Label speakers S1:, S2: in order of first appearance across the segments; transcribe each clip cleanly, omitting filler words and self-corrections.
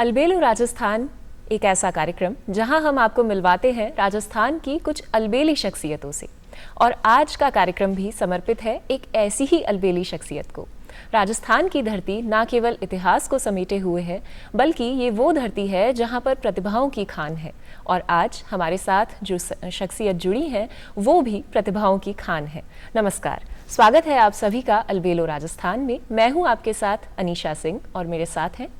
S1: अलबेलो राजस्थान एक ऐसा कार्यक्रम जहां हम आपको मिलवाते हैं राजस्थान की कुछ अलबेली शख्सियतों से। और आज का कार्यक्रम भी समर्पित है एक ऐसी ही अलबेली शख्सियत को। राजस्थान की धरती न केवल इतिहास को समेटे हुए है, बल्कि ये वो धरती है जहां पर प्रतिभाओं की खान है। और आज हमारे साथ जो शख्सियत जुड़ी हैं वो भी प्रतिभाओं की खान है। नमस्कार, स्वागत है आप सभी का अलबेलो राजस्थान में। मैं हूं आपके साथ अनीशा सिंह और मेरे साथ हैं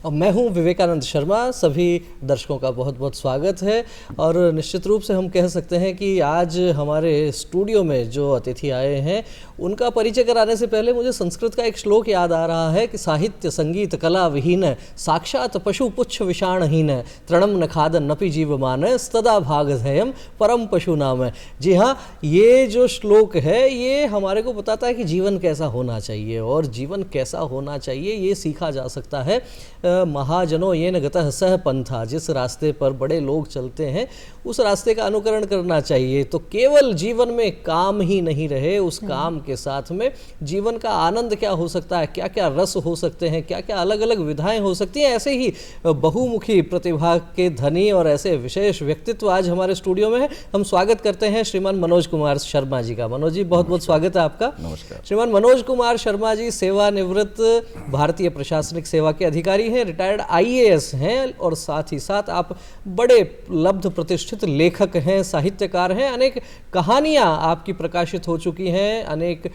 S2: और मैं हूं विवेकानंद शर्मा। सभी दर्शकों का बहुत बहुत स्वागत है। और निश्चित रूप से हम कह सकते हैं कि आज हमारे स्टूडियो में जो अतिथि आए हैं उनका परिचय कराने से पहले मुझे संस्कृत का एक श्लोक याद आ रहा है कि साहित्य संगीत कला विहीन साक्षात पशु पुच्छ विषाणहीन तृणम न खादन नपि जीवमान स्तदा भागधेयम परम पशु नाम। जी हाँ, ये जो श्लोक है ये हमारे को बताता है कि जीवन कैसा होना चाहिए, और जीवन कैसा होना चाहिए ये सीखा जा सकता है महाजनों येन गतः सह पंथा। जिस रास्ते पर बड़े लोग चलते हैं उस रास्ते का अनुकरण करना चाहिए। तो केवल जीवन में काम ही नहीं रहे, उस काम के साथ में जीवन का आनंद क्या हो सकता है, क्या क्या रस हो सकते हैं, क्या क्या अलग अलग विधाएं हो सकती हैं। ऐसे ही बहुमुखी प्रतिभा के धनी और ऐसे विशेष व्यक्तित्व आज हमारे स्टूडियो में है। हम स्वागत करते हैं श्रीमान मनोज कुमार शर्मा जी का। मनोज जी, बहुत बहुत स्वागत है आपका।
S3: नमस्कार।
S2: श्रीमान मनोज कुमार शर्मा जी सेवानिवृत्त भारतीय प्रशासनिक सेवा के अधिकारी हैं, रिटायर्ड IAS हैं, और साथ ही साथ आप बड़े लब्ध प्रतिष्ठित लेखक हैं, साहित्यकार हैं। अनेक कहानियां आपकी प्रकाशित हो चुकी हैं, अनेक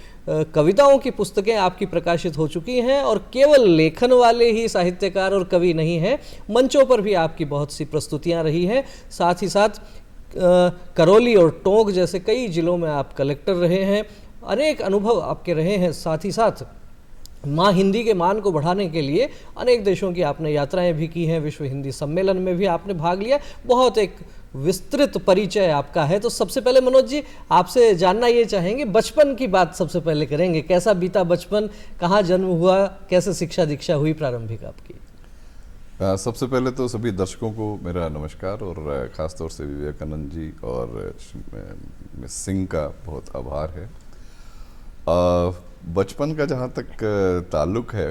S2: कविताओं की पुस्तकें आपकी प्रकाशित हो चुकी हैं। और केवल लेखन वाले ही साहित्यकार और कवि नहीं हैं, मंचों पर भी आपकी बहुत सी प्रस्तुतियां रही हैं। साथ ही साथ करौली और टोंक जैसे कई जिलों में आप कलेक्टर रहे हैं, अनेक अनुभव आपके रहे हैं। साथ ही साथ माँ हिंदी के मान को बढ़ाने के लिए अनेक देशों की आपने यात्राएं भी की हैं, विश्व हिंदी सम्मेलन में भी आपने भाग लिया। बहुत एक विस्तृत परिचय आपका है। तो सबसे पहले मनोज जी आपसे जानना ये चाहेंगे, बचपन की बात सबसे पहले करेंगे। कैसा बीता बचपन, कहाँ जन्म हुआ, कैसे शिक्षा दीक्षा हुई प्रारंभिक आपकी?
S3: सबसे पहले तो सभी दर्शकों को मेरा नमस्कार, और ख़ासतौर से विवेकानंद जी और मिस सिंह का बहुत आभार है। बचपन का जहाँ तक ताल्लुक है,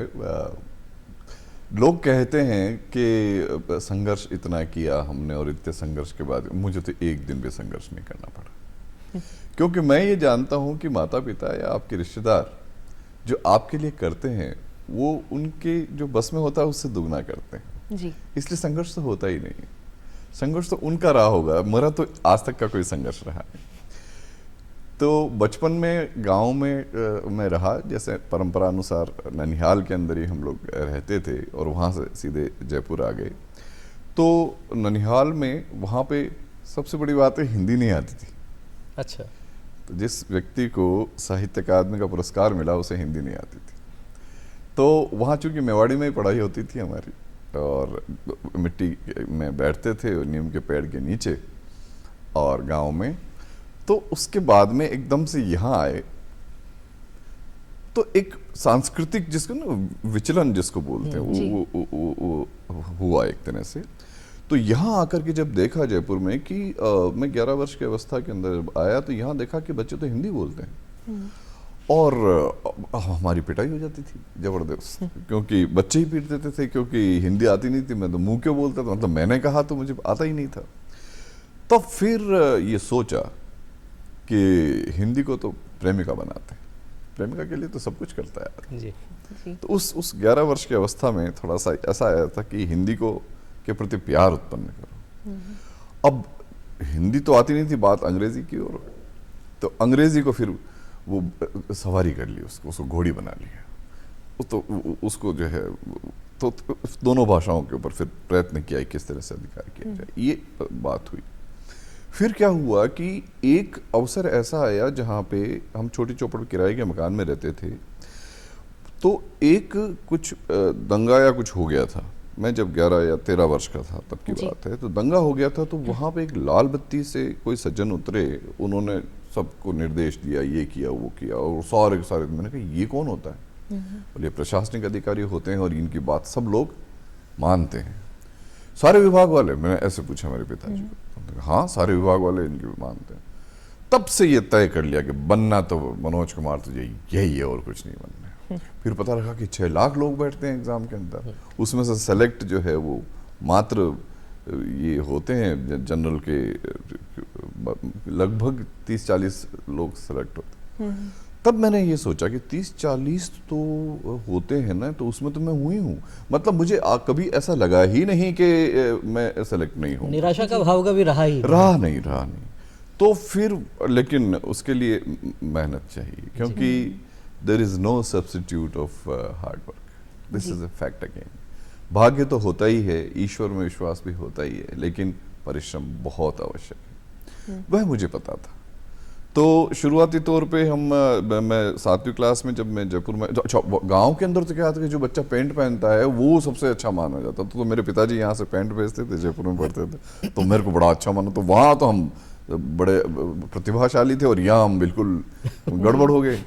S3: लोग कहते हैं कि संघर्ष इतना किया हमने और इतने संघर्ष के बाद मुझे तो एक दिन भी संघर्ष नहीं करना पड़ा, क्योंकि मैं ये जानता हूँ कि माता पिता या आपके रिश्तेदार जो आपके लिए करते हैं वो उनके जो बस में होता है उससे दुगना करते हैं
S1: जी।
S3: इसलिए संघर्ष तो होता ही नहीं। संघर्ष तो उनका रहा होगा, मेरा तो आज तक का कोई संघर्ष रहा नहीं। तो बचपन में गांव में मैं रहा, जैसे परंपरा अनुसार ननिहाल के अंदर ही हम लोग रहते थे और वहाँ से सीधे जयपुर आ गए। तो ननिहाल में वहाँ पे सबसे बड़ी बात है हिंदी नहीं आती थी।
S2: अच्छा।
S3: तो जिस व्यक्ति को साहित्य अकादमी का पुरस्कार मिला उसे हिंदी नहीं आती थी। तो वहाँ चूँकि मेवाड़ी में ही पढ़ाई होती थी हमारी, और मिट्टी में बैठते थे नीम के पेड़ के नीचे और गाँव में। तो उसके बाद में एकदम से यहाँ आए तो एक सांस्कृतिक जिसको ना विचलन जिसको बोलते हैं वो हुआ एक तरह से। तो यहाँ आकर के जब देखा जयपुर में कि मैं 11 वर्ष की अवस्था के अंदर जब आया तो यहाँ देखा कि बच्चे तो हिंदी बोलते हैं, और हमारी पिटाई हो जाती थी जबरदस्त, क्योंकि बच्चे ही पीट देते थे क्योंकि हिंदी आती नहीं थी। मैं तो मुंह क्यों बोलता था, मतलब मैंने कहा तो मुझे आता ही नहीं था। तो फिर ये सोचा कि हिंदी को तो प्रेमिका बनाते हैं, प्रेमिका के लिए तो सब कुछ करता है
S2: जी।
S3: तो उस 11 वर्ष की अवस्था में थोड़ा सा ऐसा आया था कि हिंदी को के प्रति प्यार उत्पन्न करो। अब हिंदी तो आती नहीं थी, बात अंग्रेजी की, और तो अंग्रेजी को फिर वो सवारी कर ली, उसको घोड़ी बना लिया। तो उसको जो है तो दोनों भाषाओं के ऊपर फिर प्रयत्न किया किस तरह से अधिकार किया जाए, ये बात हुई। फिर क्या हुआ कि एक अवसर ऐसा आया जहाँ पे हम छोटी चौपड़ किराए के मकान में रहते थे। तो एक कुछ दंगा या कुछ हो गया था, मैं जब 11 या 13 वर्ष का था तब की बात है। तो दंगा हो गया था, तो वहाँ पे एक लाल बत्ती से कोई सज्जन उतरे, उन्होंने सबको निर्देश दिया, ये किया वो किया, और सारे के सारे। मैंने कहा ये कौन होता है? बोले प्रशासनिक अधिकारी होते हैं और इनकी बात सब लोग मानते हैं। सारे विभाग वाले? मैंने ऐसे पूछा मेरे पिताजी को। हाँ, सारे विभाग वाले इनकी मानते हैं। तब से ये तय कर लिया कि बनना तो मनोज कुमार तुझे यही है और कुछ नहीं बनना है। फिर पता लगा कि 6 लाख लोग बैठते हैं एग्जाम के अंदर, उसमें से सेलेक्ट जो है वो मात्र ये होते हैं जनरल के लगभग 30-40 लोग सेलेक्ट होते हैं। तब मैंने ये सोचा कि 30-40 तो होते हैं ना, तो उसमें तो मैं हुई हूँ, मतलब मुझे कभी ऐसा लगा ही नहीं कि मैं सेलेक्ट नहीं हूँ।
S2: निराशा का भाव कभी रहा नहीं।
S3: तो फिर लेकिन उसके लिए मेहनत चाहिए, क्योंकि there is no substitute of hard work, this is a fact again. भाग्य तो होता ही है, ईश्वर में विश्वास भी होता ही है, लेकिन परिश्रम बहुत आवश्यक है, वह मुझे पता था। तो शुरुआती तौर पे मैं 7वीं क्लास में जब मैं जयपुर में, अच्छा गांव के अंदर तो क्या था कि जो बच्चा पैंट पहनता है वो सबसे अच्छा माना जाता था। तो मेरे पिताजी यहाँ से पैंट भेजते थे, जयपुर में पढ़ते थे, तो मेरे को बड़ा अच्छा माना। तो वहाँ तो हम बड़े प्रतिभाशाली थे और यहाँ हम बिल्कुल गड़बड़ हो गए।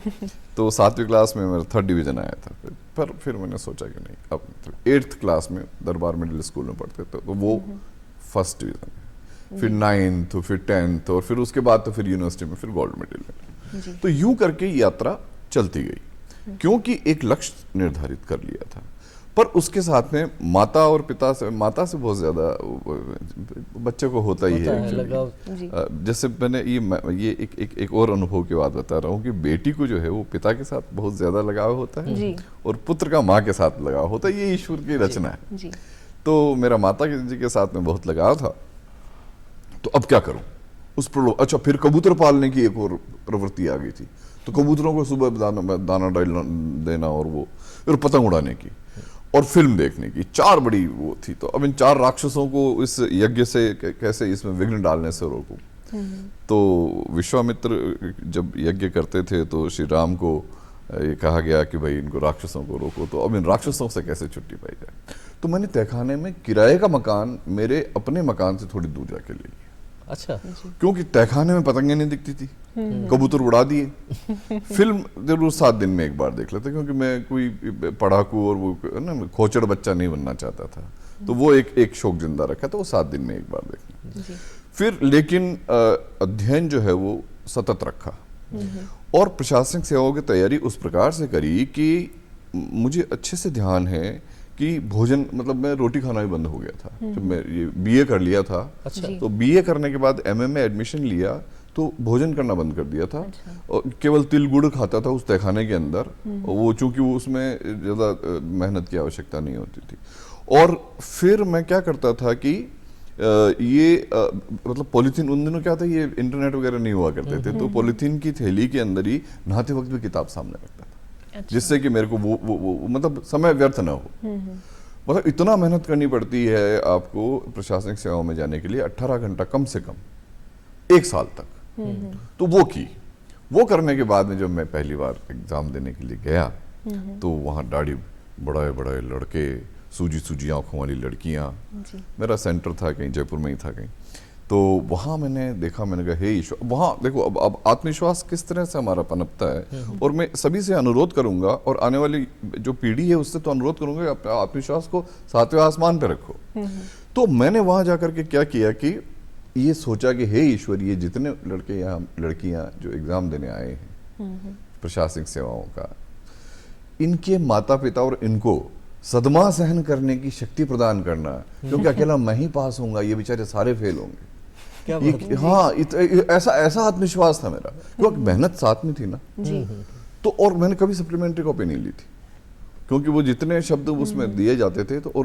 S3: तो 7वीं क्लास में मेरा 3rd डिवीजन आया था, पर फिर मैंने सोचा कि नहीं, अब 8th क्लास में दरबार मिडिल स्कूल में पढ़ते थे तो वो 1st डिवीजन, फिर 9th, फिर 10th, और फिर उसके बाद तो फिर यूनिवर्सिटी में फिर गोल्ड मेडल मिला। तो यूं करके यात्रा चलती गई, क्योंकि एक लक्ष्य निर्धारित कर लिया था। पर उसके साथ में माता से बहुत ज्यादा बच्चे को होता ही है। जैसे मैंने ये एक और अनुभव की बात बता रहा हूँ कि बेटी को जो है वो पिता के साथ बहुत ज्यादा लगाव होता है और पुत्र का माँ के साथ लगाव होता है, ये ईश्वर की रचना है। तो मेरा माता जी के साथ में बहुत लगाव था, तो अब क्या करूं उस अच्छा, फिर कबूतर पालने की एक और प्रवृत्ति आ गई थी, तो कबूतरों को सुबह दाना डालना देना, और वो फिर पतंग उड़ाने की और फिल्म देखने की, 4 बड़ी वो थी। तो अब इन 4 राक्षसों को इस यज्ञ से कैसे इसमें विघ्न डालने से रोकूं। तो विश्वामित्र जब यज्ञ करते थे तो श्री राम को ये कहा गया कि भाई इनको राक्षसों को रोको, तो अब इन राक्षसों से कैसे छुट्टी पाई जाए। तो मैंने तहखाने में किराए का मकान मेरे अपने मकान से थोड़ी दूर जाके ले लिया।
S2: अच्छा,
S3: क्योंकि तहखाने में पतंगे नहीं दिखती थी, कबूतर उड़ा दिए। फिल्म जरूर 7 दिन में एक बार देख लेते, क्योंकि मैं कोई पढ़ाकू और वो ना खोचड़ बच्चा नहीं बनना चाहता था, तो वो एक शौक जिंदा रखा, तो वो 7 दिन में एक बार देखना। फिर लेकिन अध्ययन जो है वो सतत रखा और प्रशासनिक सेवाओं की तैयारी उस प्रकार से करी कि मुझे अच्छे से ध्यान है कि भोजन, मतलब मैं रोटी खाना भी बंद हो गया था जब मैं ये बीए कर लिया था।
S2: अच्छा।
S3: तो बीए करने के बाद एमए में एडमिशन लिया तो भोजन करना बंद कर दिया था। अच्छा। और केवल तिल गुड़ खाता था उस तहखाने के अंदर, और वो चूंकि वो उसमें ज़्यादा मेहनत की आवश्यकता नहीं होती थी। और फिर मैं क्या करता था कि मतलब पॉलीथीन, उन दिनों क्या था, ये इंटरनेट वगैरह नहीं हुआ करते थे, तो पॉलीथीन की थैली के अंदर ही नहाते वक्त भी किताब सामने रखता था। अच्छा। जिससे कि मेरे को वो मतलब समय व्यर्थ ना हो। मतलब इतना मेहनत करनी पड़ती है आपको प्रशासनिक सेवाओं में जाने के लिए, 18 घंटा कम से कम 1 साल तक। तो वो करने के बाद में जब मैं पहली बार एग्जाम देने के लिए गया तो वहाँ दाढ़ी बड़े बड़े लड़के, सूजी आंखों वाली लड़कियाँ, मेरा सेंटर था कहीं जयपुर में ही था कहीं, तो वहाँ मैंने देखा, मैंने कहा हे ईश्वर। वहाँ देखो अब आत्मविश्वास किस तरह से हमारा पनपता है, और मैं सभी से अनुरोध करूंगा और आने वाली जो पीढ़ी है उससे तो अनुरोध करूंगा कि अपने आत्मविश्वास को 7वें आसमान पे रखो। तो मैंने वहाँ जाकर के क्या किया कि ये सोचा कि हे ईश्वर, ये जितने लड़के यहाँ लड़कियाँ जो एग्जाम देने आए हैं प्रशासनिक सेवाओं का, इनके माता पिता और इनको सदमा सहन करने की शक्ति प्रदान करना, क्योंकि अकेला मैं ही पास होऊंगा, ये बेचारे सारे फेल होंगे। हाँ, ऐसा आत्मविश्वास था मेरा, क्योंकि मेहनत साथ में थी ना जी। तो और मैंने कभी सप्लीमेंट्री कॉपी नहीं ली थी, क्योंकि वो जितने शब्द उसमें दिए जाते थे तो और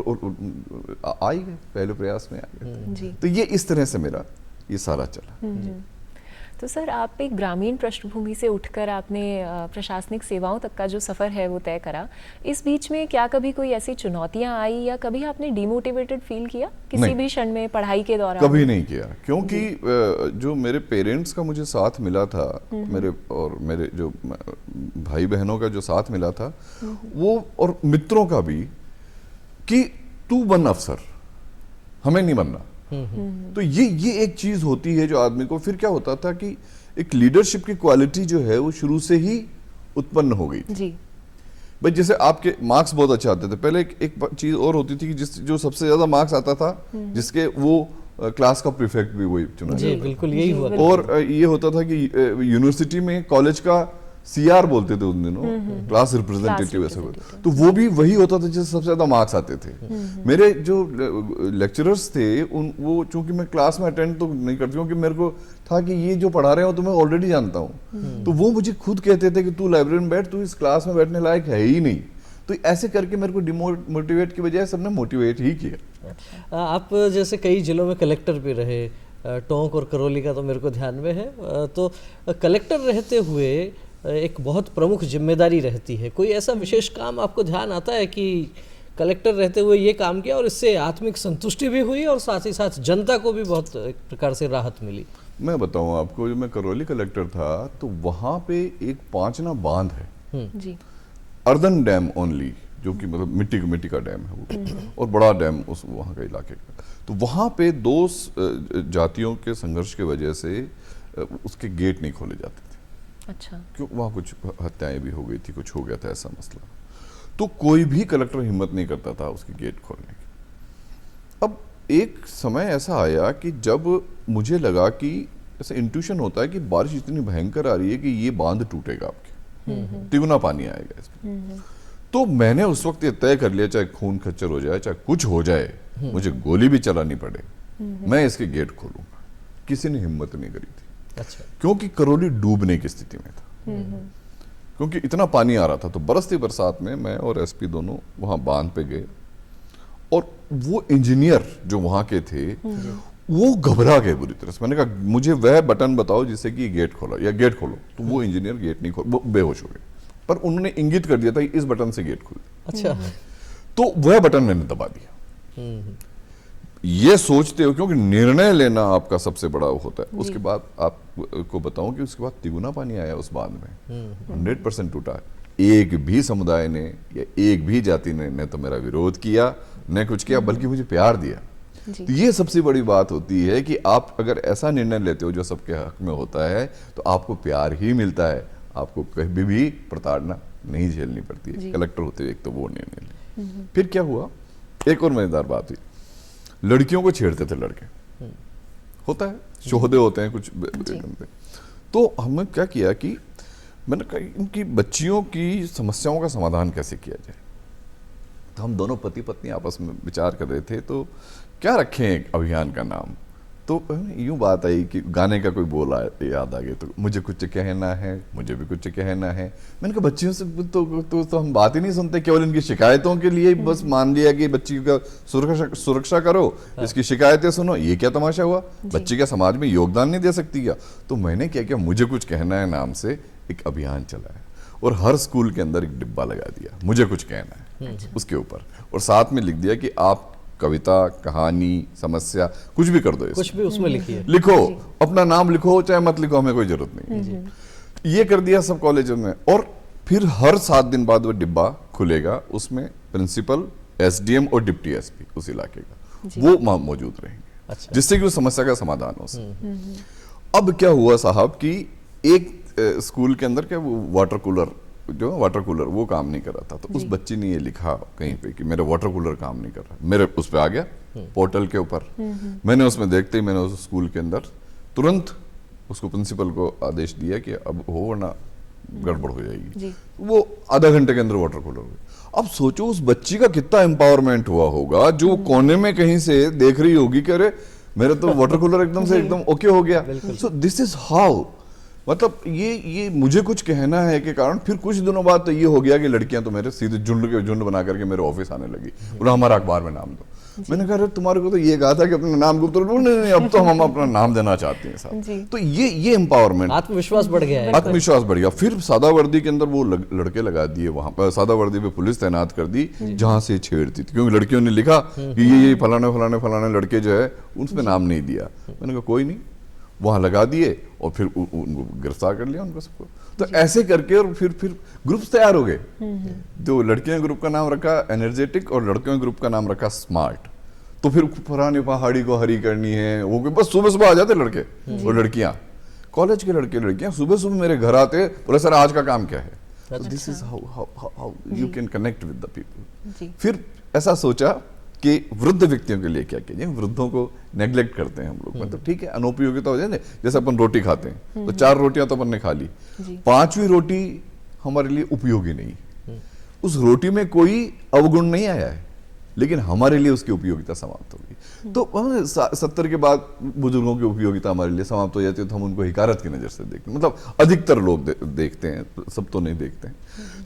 S3: आ ही गए, पहले प्रयास में आ गए। तो ये इस तरह से मेरा ये सारा चला।
S1: तो सर, आप एक ग्रामीण पृष्ठभूमि से उठकर आपने प्रशासनिक सेवाओं तक का जो सफ़र है वो तय करा। इस बीच में क्या कभी कोई ऐसी चुनौतियां आई या कभी आपने डिमोटिवेटेड फील किया किसी भी क्षण में पढ़ाई के दौरान?
S3: कभी नहीं किया, क्योंकि जो मेरे पेरेंट्स का मुझे साथ मिला था, मेरे जो भाई बहनों का जो साथ मिला था वो, और मित्रों का भी, कि तू बन अफसर, हमें नहीं बनना। तो ये एक चीज होती है जो आदमी को, फिर क्या होता था कि एक लीडरशिप की क्वालिटी जो है वो शुरू से ही उत्पन्न हो गई जी। भाई जैसे आपके मार्क्स बहुत अच्छे आते थे पहले, एक चीज और होती थी कि जो सबसे ज्यादा मार्क्स आता था जिसके, वो क्लास का प्रीफेक्ट भी वही चुना
S2: जी, बिल्कुल यही हुआ।
S3: और ये होता था कि यूनिवर्सिटी में कॉलेज का CR बोलते थे उन दिनों, क्लास रिप्रेजेंटेटिव ऐसा कुछ, तो वो भी वही होता था जिससे सबसे ज्यादा मार्क्स आते थे। मेरे जो लेक्चरर्स थे वो चूंकि मैं क्लास में अटेंड तो नहीं करती, क्योंकि मेरे को था कि ये जो पढ़ा रहे हो तो मैं ऑलरेडी जानता हूँ, तो वो मुझे खुद कहते थे कि तू लाइब्रेरी में बैठ, तू इस क्लास में बैठने लायक है ही नहीं। तो ऐसे करके मेरे को डिमोटिवेट की बजाय सबने मोटिवेट ही किया।
S2: आप जैसे कई जिलों में कलेक्टर भी रहे, टोंक और करौली का तो मेरे को ध्यान में है, तो कलेक्टर रहते हुए एक बहुत प्रमुख जिम्मेदारी रहती है। कोई ऐसा विशेष काम आपको ध्यान आता है कि कलेक्टर रहते हुए ये काम किया और इससे आत्मिक संतुष्टि भी हुई और साथ ही साथ जनता को भी बहुत एक प्रकार से राहत मिली?
S3: मैं बताऊं आपको, जब मैं करौली कलेक्टर था तो वहां पे एक पांचना बांध है
S1: जी,
S3: अर्दन डैम ओनली, जो कि मतलब मिट्टी का डैम है वो, और बड़ा डैम उस वहाँ का इलाके का। तो वहाँ पे दो जातियों के संघर्ष की वजह से उसके गेट नहीं खोले जाते थे।
S1: अच्छा,
S3: क्यों? वहाँ कुछ हत्याएं भी हो गई थी, कुछ हो गया था ऐसा मसला, तो कोई भी कलेक्टर हिम्मत नहीं करता था उसके गेट खोलने की। अब एक समय ऐसा आया कि जब मुझे लगा कि ऐसा इंट्यूशन होता है कि बारिश इतनी भयंकर आ रही है कि ये बांध टूटेगा, आपके तिगुना पानी आएगा इसमें। तो मैंने उस वक्त ये तय कर लिया, चाहे खून खच्चर हो जाए, चाहे कुछ हो जाए, मुझे गोली भी चलानी पड़े, मैं इसके गेट खोलूंगा। किसी ने हिम्मत नहीं करी थी।
S2: अच्छा।
S3: क्योंकि करौली डूबने की स्थिति में था, क्योंकि इतना पानी आ रहा था। तो बरसती बरसात में मैं और SP दोनों वहां बांध पे गए, और वो इंजीनियर जो वहां के थे वो घबरा गए बुरी तरह से। मैंने कहा मुझे वह बटन बताओ जिससे कि गेट खोलो, या गेट खोलो। तो वो इंजीनियर गेट नहीं खोल, वो बेहोश हो गए, पर उन्होंने इंगित कर दिया था कि इस बटन से गेट खुल।
S2: अच्छा।
S3: तो वह बटन मैंने दबा दिया, ये सोचते हो, क्योंकि निर्णय लेना आपका सबसे बड़ा होता है। उसके बाद आपको बताऊं कि उसके बाद तिगुना पानी आया उस बांध में, 100% टूटा। एक भी समुदाय ने या एक भी जाति ने न तो मेरा विरोध किया न कुछ किया, बल्कि मुझे प्यार दिया। तो ये सबसे बड़ी बात होती है कि आप अगर ऐसा निर्णय लेते हो जो सबके हक में होता है, तो आपको प्यार ही मिलता है, आपको कभी भी प्रताड़ना नहीं झेलनी पड़ती है। कलेक्टर होते हुए एक तो वो निर्णय ले। फिर क्या हुआ, एक और मजेदार बात हुई, लड़कियों को छेड़ते थे लड़के, होता है, शोहदे होते हैं कुछ बनते। तो हमने क्या किया कि मैंने कहा इनकी बच्चियों की समस्याओं का समाधान कैसे किया जाए। तो हम दोनों पति पत्नी आपस में विचार कर रहे थे, तो क्या रखें अभियान का नाम। तो यूं बात आई कि गाने का कोई बोल याद आ गया, तो मुझे कुछ कहना है, मुझे भी कुछ कहना है। मैंने कहा बच्चियों से तो हम बात ही नहीं सुनते, केवल इनकी शिकायतों के लिए बस मान लिया कि बच्ची का सुरक्षा करो, इसकी शिकायतें सुनो। ये क्या तमाशा हुआ, बच्ची क्या समाज में योगदान नहीं दे सकती क्या? तो मैंने क्या किया, मुझे कुछ कहना है नाम से एक अभियान चलाया, और हर स्कूल के अंदर एक डिब्बा लगा दिया, मुझे कुछ कहना है उसके ऊपर, और साथ में लिख दिया कि आप कविता, कहानी, समस्या कुछ भी कर दो,
S2: कुछ भी उसमें लिखिए,
S3: लिखो, अपना नाम लिखो, चाहे मत लिखो, हमें कोई जरूरत नहीं। ये कर दिया सब कॉलेजों में। और फिर हर 7 दिन बाद वो डिब्बा खुलेगा, उसमें प्रिंसिपल, SDM और डिप्टी SP उस इलाके का वो मौजूद रहेंगे। अच्छा। जिससे कि उस समस्या का समाधान हो सके। अब क्या हुआ साहब कि एक स्कूल के अंदर क्या वो वाटर कूलर वो काम नहीं कर रहा था। तो उस बच्ची ने ये लिखा कहीं पे कि मेरा वाटर कूलर काम नहीं कर रहा। मेरे उस पे आ गया पोर्टल के ऊपर, मैंने उसमें देखते ही मैंने उस स्कूल के अंदर तुरंत उसको प्रिंसिपल को आदेश दिया कि अब हो वरना गड़बड़ हो जाएगी। वो आधा घंटे के अंदर वाटर कूलर हो गया। अब सोचो उस बच्ची का कितना एम्पावरमेंट हुआ होगा, जो कोने में कहीं से देख रही होगी कि अरे मेरा तो वाटर कूलर एकदम ओके हो गया। सो दिस इज हाउ, मतलब ये मुझे कुछ कहना है के कारण फिर कुछ दिनों बाद तो ये हो गया कि लड़कियां तो मेरे सीधे झुंड बना करके मेरे ऑफिस आने लगी, बोला हमारा अखबार में नाम दो। मैंने कहा तुम्हारे को तो ये कहा था कि अपना नाम गुप्त, नहीं अब तो हम अपना नाम देना चाहते हैं साहब। तो ये एम्पावरमेंट,
S2: आत्मविश्वास बढ़ गया है,
S3: आत्मविश्वास बढ़ गया। फिर सादा वर्दी के अंदर वो लड़के लगा दिए, वहां पर सादा वर्दी पे पुलिस तैनात कर दी जहां से छेड़ती थी, क्योंकि लड़कियों ने लिखा कि ये फलाने लड़के जो है उसमें नाम नहीं दिया। मैंने कहा कोई नहीं, वहां लगा दिए और फिर उनको गिरफ्तार कर लिया उनको सबको। तो ऐसे करके और फिर ग्रुप्स तैयार हो गए। तो लड़कियों ग्रुप का नाम रखा एनर्जेटिक और लड़कियों ग्रुप का नाम रखा स्मार्ट। तो फिर पुरानी पहाड़ी को हरी करनी है, वो बस सुबह आ जाते लड़के और लड़कियां, कॉलेज के लड़के लड़कियां सुबह मेरे घर आते, बोले सर आज का काम क्या है। This is how you can connect with the people. फिर ऐसा सोचा कि वृद्ध व्यक्तियों के लिए क्या कीजिए। वृद्धों को नेग्लेक्ट करते हैं हम लोग, मतलब ठीक है अनुपयोगिता हो जाए ना, जैसे अपन रोटी खाते हैं तो 4 रोटियां तो अपन ने खा ली, 5वीं रोटी हमारे लिए उपयोगी नहीं, उस रोटी में कोई अवगुण नहीं आया है, लेकिन हमारे लिए उसकी उपयोगिता समाप्त हो गई। तो 70 के बाद बुजुर्गों की उपयोगिता हमारे लिए समाप्त हो जाती है, तो हम उनको हिकारत की नजर से देखते हैं, मतलब अधिकतर लोग देखते हैं, सब तो नहीं देखते हैं।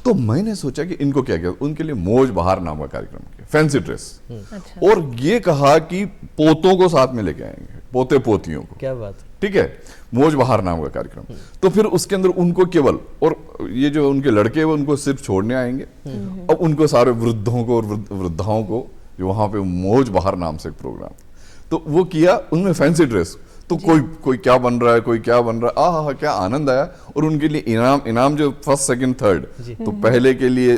S3: तो मैंने सोचा कि इनको क्या किया, उनके लिए मौज बहार नाम का कार्यक्रम किया, फैंसी ड्रेस, और ये कहा कि पोतों को साथ में लेके आएंगे, पोते पोतियों को।
S2: क्या बात,
S3: ठीक है, मौज बहार नाम का कार्यक्रम। तो फिर उसके अंदर उनको केवल, और ये जो उनके लड़के हैं उनको सिर्फ छोड़ने आएंगे, अब उनको सारे वृद्धों को और वृद्धाओं को जो वहां पे मौज बहार नाम से एक प्रोग्राम, तो वो किया, उनमें फैंसी ड्रेस, तो कोई क्या बन रहा है, कोई क्या बन रहा है, आहा क्या आनंद आया। और उनके लिए इनाम जो फर्स्ट सेकंड थर्ड, तो पहले के लिए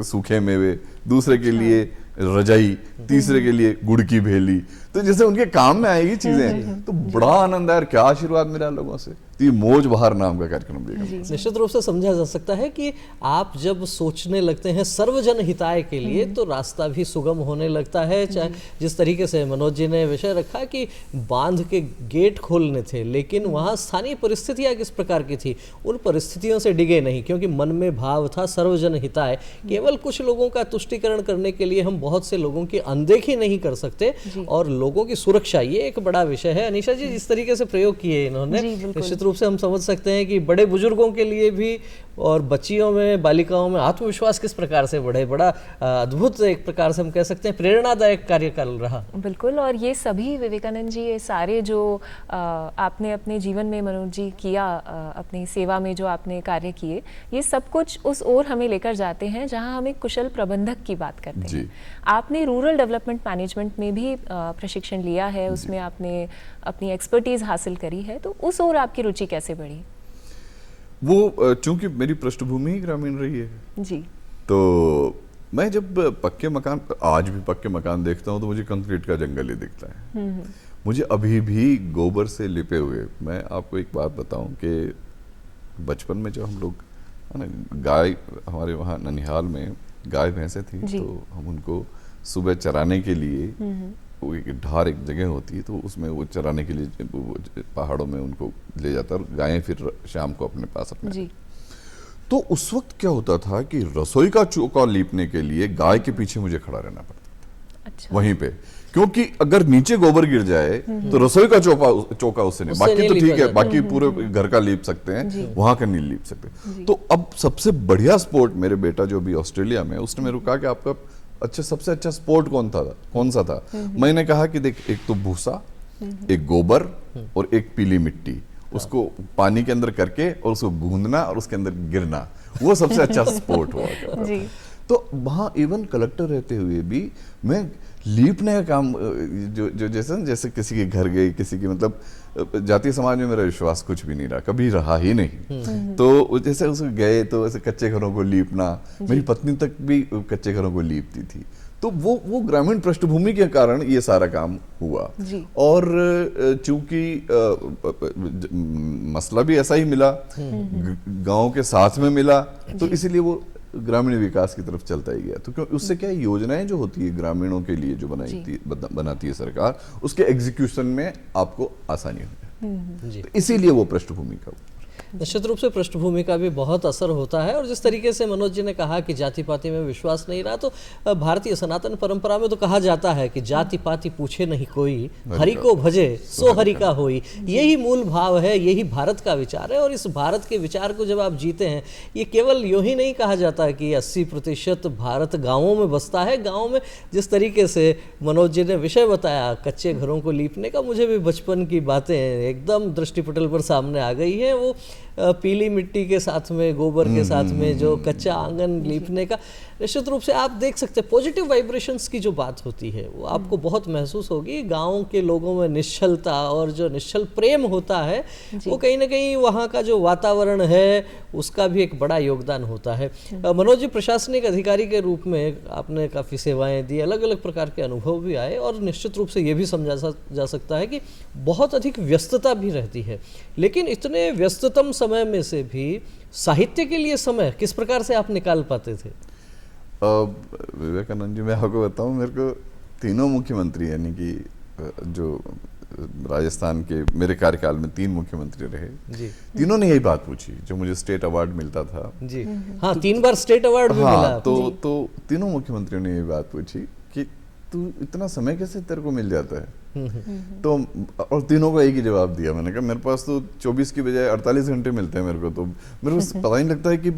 S3: सूखे मेवे, दूसरे के लिए रजाई, तीसरे के लिए गुड़ की भेली, तो जैसे उनके काम में आएगी चीजें, तो बड़ा आनंद आया, क्या आशीर्वाद मिला लोगों से। तो ये मौज बहार नाम का कार्यक्रम देखा।
S2: निश्चित रूप से समझा जा सकता है कि आप जब सोचने लगते हैं सर्वजन हिताय के लिए तो रास्ता भी सुगम होने लगता है। चाहे जिस तरीके से मनोज जी ने विषय रखा कि बांध के गेट खोलने थे, लेकिन वहाँ स्थानीय परिस्थितियाँ किस प्रकार की थी, उन परिस्थितियों से डिगे नहीं, क्योंकि मन में भाव था सर्वजन हिताय। केवल कुछ लोगों का तुष्टीकरण करने के लिए हम बहुत से लोगों की अनदेखी नहीं कर सकते, और लोगों की सुरक्षा ये एक बड़ा विषय है। अनीशा जी, जिस तरीके से प्रयोग किए इन्होंने, निश्चित रूप से हम समझ सकते हैं कि बड़े बुजुर्गों के लिए भी और बच्चियों में, बालिकाओं में आत्मविश्वास किस प्रकार से बढ़े, बड़ा अद्भुत एक प्रकार से हम कह सकते हैं प्रेरणादायक कार्यकाल रहा।
S1: बिल्कुल, और ये सभी विवेकानंद जी, ये सारे जो आपने अपने जीवन में मनोज जी किया, अपनी सेवा में जो आपने कार्य किए, ये सब कुछ उस ओर हमें लेकर जाते हैं जहां हम एक कुशल प्रबंधक की बात करते हैं। आपने रूरल डेवलपमेंट मैनेजमेंट में भी प्रशिक्षण लिया है, उसमें आपने अपनी एक्सपर्टीज हासिल करी है, तो उस ओर आपकी रुचि कैसे बढ़ी?
S3: वो चूंकि मेरी पृष्ठभूमि ही ग्रामीण रही है
S1: जी,
S3: तो मैं जब पक्के मकान, आज भी पक्के मकान देखता हूँ तो मुझे कंक्रीट का जंगल ही दिखता है। मुझे अभी भी गोबर से लिपे हुए, मैं आपको एक बात बताऊं कि बचपन में जब हम लोग गाय, हमारे वहाँ ननिहाल में गाय भैंसे थी, तो हम उनको सुबह चराने के लिए, वो एक ढार एक जगह होती है, तो उसमें वो चराने के लिए पहाड़ों में उनको ले जाता, और गायें फिर शाम को अपने पास अपने। तो उस वक्त क्या होता था कि रसोई का चौका लीपने के लिए गाय के पीछे मुझे खड़ा रहना पड़ता था। अच्छा। वहीं पे, क्योंकि अगर नीचे गोबर गिर जाए तो रसोई का चौका उससे नहीं, बाकी तो ठीक है, बाकी पूरे घर का लीप सकते हैं, वहां का नहीं लीप सकते। तो अब सबसे बढ़िया स्पोर्ट, मेरे बेटा जो अभी ऑस्ट्रेलिया में, उसने मेरे को कहा कि आपका सबसे अच्छा स्पोर्ट कौन सा था? मैंने कहा कि देख, एक तो भूसा, एक गोबर और एक पीली मिट्टी, उसको पानी के अंदर करके और उसको गूंदना और उसके अंदर गिरना, वो सबसे अच्छा स्पोर्ट हुआ करता था। तो वहाँ इवन कलेक्टर रहते हुए भी मैं लीपने का काम, जो जैसे किसी के घर गए, किसी के, मतलब जातीय समाज में मेरा विश्वास कुछ भी नहीं रहा, कभी रहा ही नहीं। तो जैसे उसको गए तो ऐसे कच्चे घरों को लीपना, मेरी पत्नी तक भी कच्चे घरों को लीपती थी। तो वो ग्रामीण पृष्ठभूमि के कारण ये सारा काम हुआ। और चूंकि मसला भी ऐसा ही मिला, गांव के साथ में मिला, तो इसीलिए वो ग्रामीण विकास की तरफ चलता ही गया। तो क्यों, उससे क्या योजनाएं जो होती है ग्रामीणों के लिए जो बनाती है सरकार, उसके एग्जीक्यूशन में आपको आसानी हो जाए, तो इसीलिए वो पृष्ठभूमि का।
S2: निश्चित रूप से पृष्ठभूमि का भी बहुत असर होता है। और जिस तरीके से मनोज जी ने कहा कि जाति पाति में विश्वास नहीं रहा, तो भारतीय सनातन परंपरा में तो कहा जाता है कि जाति पाति पूछे नहीं कोई, हरि को भजे सो हरि का होई। यही मूल भाव है, यही भारत का विचार है। और इस भारत के विचार को जब आप जीते हैं, ये केवल यूं ही नहीं कहा जाता कि 80% भारत गाँवों में बसता है। गाँव में जिस तरीके से मनोज जी ने विषय बताया कच्चे घरों को लीपने का, मुझे भी बचपन की बातें एकदम दृष्टिपटल पर सामने आ गई हैं। वो पीली मिट्टी के साथ में, गोबर के साथ में जो कच्चा आंगन लीपने का, निश्चित रूप से आप देख सकते हैं पॉजिटिव वाइब्रेशंस की जो बात होती है वो आपको बहुत महसूस होगी। गाँव के लोगों में निश्चलता और जो निश्चल प्रेम होता है, वो कहीं ना कहीं वहाँ का जो वातावरण है उसका भी एक बड़ा योगदान होता है। मनोज जी, प्रशासनिक अधिकारी के रूप में आपने काफ़ी सेवाएं दी, अलग अलग प्रकार के अनुभव भी आए, और निश्चित रूप से ये भी समझा जा सकता है कि बहुत अधिक व्यस्तता भी रहती है। लेकिन इतने व्यस्ततम समय में से भी साहित्य के लिए समय किस प्रकार से आप निकाल पाते थे?
S3: विवेकानंद जी, मैं आपको बताऊं, मेरे को तीनों मुख्यमंत्री यानी कि जो राजस्थान के मेरे कार्यकाल में 3 मुख्यमंत्री रहे
S2: जी
S3: तीनों ने यही बात पूछी जो मुझे स्टेट अवार्ड मिलता था।
S2: जी हाँ, 3 बार स्टेट अवार्ड भी मिला।
S3: हाँ, तो तीनों मुख्यमंत्रियों ने ये बात पूछी कि तू इतना समय कैसे तेरे को मिल जाता है। तो और तीनों को एक ही जवाब दिया। मैंने कहा मेरे पास तो 24 की बजाय 48 घंटे मिलते हैं मेरे को, तो मेरे को पता ही नहीं लगता है कि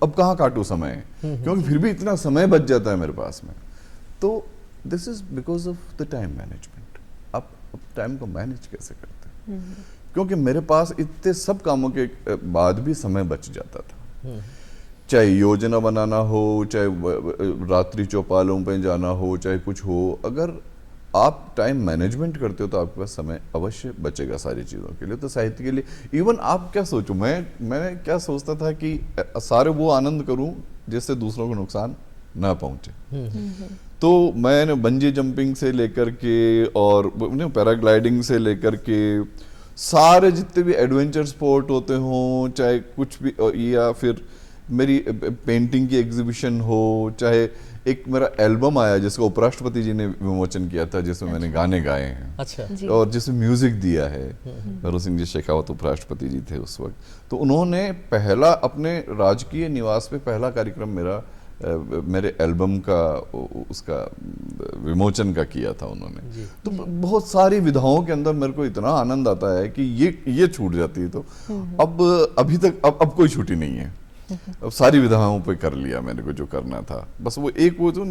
S3: अब कहाँ काटूं समय, क्योंकि फिर भी इतना समय बच जाता है मेरे पास में। तो this is because of the time management. आप टाइम को मैनेज कैसे करते हैं, क्योंकि मेरे पास इतने सब कामों के बाद भी समय बच जाता था। चाहे योजना बनाना हो, चाहे रात्रि चौपालों पे जाना हो, चाहे कुछ हो, अगर आप टाइम मैनेजमेंट करते हो तो आपके पास समय अवश्य बचेगा सारी चीज़ों के लिए। तो साहित्य के लिए इवन आप क्या सोचो, मैं क्या सोचता था कि सारे वो आनंद करूं जिससे दूसरों को नुकसान ना पहुंचे। तो मैंने बंजी जंपिंग से लेकर के और पैराग्लाइडिंग से लेकर के सारे जितने भी एडवेंचर स्पोर्ट होते हों, चाहे कुछ भी, या फिर मेरी पेंटिंग की एग्जीबिशन हो, चाहे एक मेरा एल्बम आया जिसको उपराष्ट्रपति जी ने विमोचन किया था, जिसमें मैंने गाने गाए हैं।
S2: अच्छा।
S3: और जिसमें म्यूजिक दिया है, भैरव सिंह जी शेखावत उपराष्ट्रपति जी थे उस वक्त। तो उन्होंने पहला अपने राजकीय निवास पे पहला कार्यक्रम मेरे एल्बम का उसका विमोचन का किया था उन्होंने। तो बहुत सारी विधाओं के अंदर मेरे को इतना आनंद आता है कि ये छूट जाती है। तो अब अभी तक अब कोई छुट्टी नहीं है। अब सारी विधाओं पे कर लिया मैंने को जो करना था। बस वो एक वो तो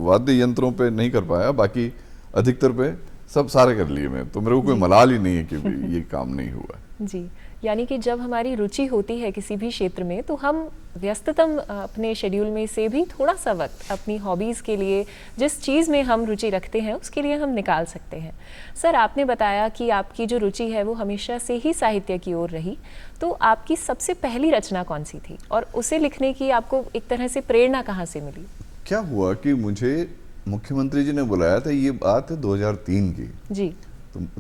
S3: वाद्य यंत्रों पे नहीं कर पाया, बाकी अधिकतर पे सब सारे कर लिए मैं। तो मेरे को कोई मलाल ही नहीं है कि ये काम नहीं हुआ।
S1: जी, यानी कि जब हमारी रुचि होती है किसी भी क्षेत्र में तो हम व्यस्ततम अपने शेड्यूल में से भी थोड़ा सा वक्त अपनी हॉबीज़ के लिए, जिस चीज़ में हम रुचि रखते हैं उसके लिए हम निकाल सकते हैं। सर, आपने बताया कि आपकी जो रुचि है वो हमेशा से ही साहित्य की ओर रही, तो आपकी सबसे पहली रचना कौन सी थी और उसे लिखने की आपको एक तरह से प्रेरणा कहाँ से मिली?
S3: क्या हुआ कि मुझे मुख्यमंत्री जी ने बुलाया था, ये बात है 2003 की
S1: जी।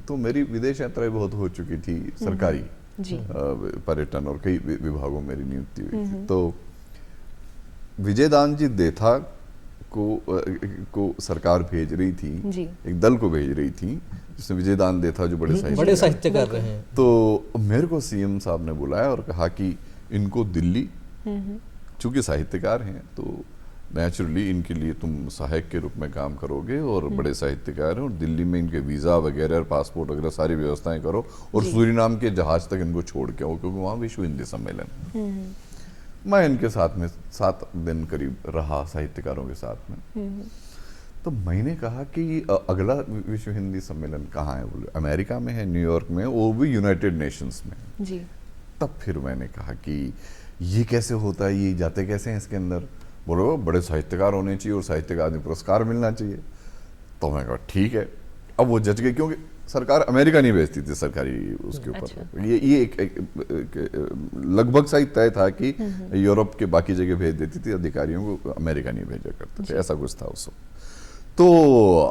S3: तो मेरी विदेश यात्राएं बहुत हो चुकी थी, सरकारी
S1: जी।
S3: पर्यटन और कई विभागों में मेरी नियुक्ति हुई थी। तो विजयदान जी देथा को सरकार भेज रही थी
S1: जी।
S3: एक दल को भेज रही थी जिसमें विजयदान देथा जो बड़े
S2: साहित्यकार रहे हैं।
S3: तो मेरे को सीएम साहब ने बुलाया और कहा कि इनको दिल्ली, चूंकि साहित्यकार हैं तो नेचुरली इनके लिए तुम सहायक के रूप में काम करोगे और बड़े साहित्यकार हैं, और दिल्ली में इनके वीज़ा वगैरह, पासपोर्ट वगैरह सारी व्यवस्थाएं करो और सूरीनाम के जहाज तक इनको छोड़ के आओ, क्योंकि वहाँ विश्व हिंदी सम्मेलन। मैं इनके साथ में 7 दिन करीब रहा साहित्यकारों के साथ में। तो मैंने कहा कि अगला विश्व हिंदी सम्मेलन कहाँ है? बोले अमेरिका में है, न्यूयॉर्क में, वो भी यूनाइटेड नेशंस में।
S1: जी।
S3: तब फिर मैंने कहा कि ये कैसे होता है, ये जाते कैसे हैं इसके अंदर? बोलो बड़े साहित्यकार होने चाहिए और साहित्य अकादमी पुरस्कार मिलना चाहिए। तो मैं कहा ठीक है। अब वो जज गए, क्योंकि सरकार अमेरिका नहीं भेजती थी सरकारी उसके ऊपर। अच्छा। ये एक लगभग सा ही तय था कि यूरोप के बाकी जगह भेज देती थी अधिकारियों को, अमेरिका नहीं भेजा करते थे, ऐसा कुछ था उस वक्त। तो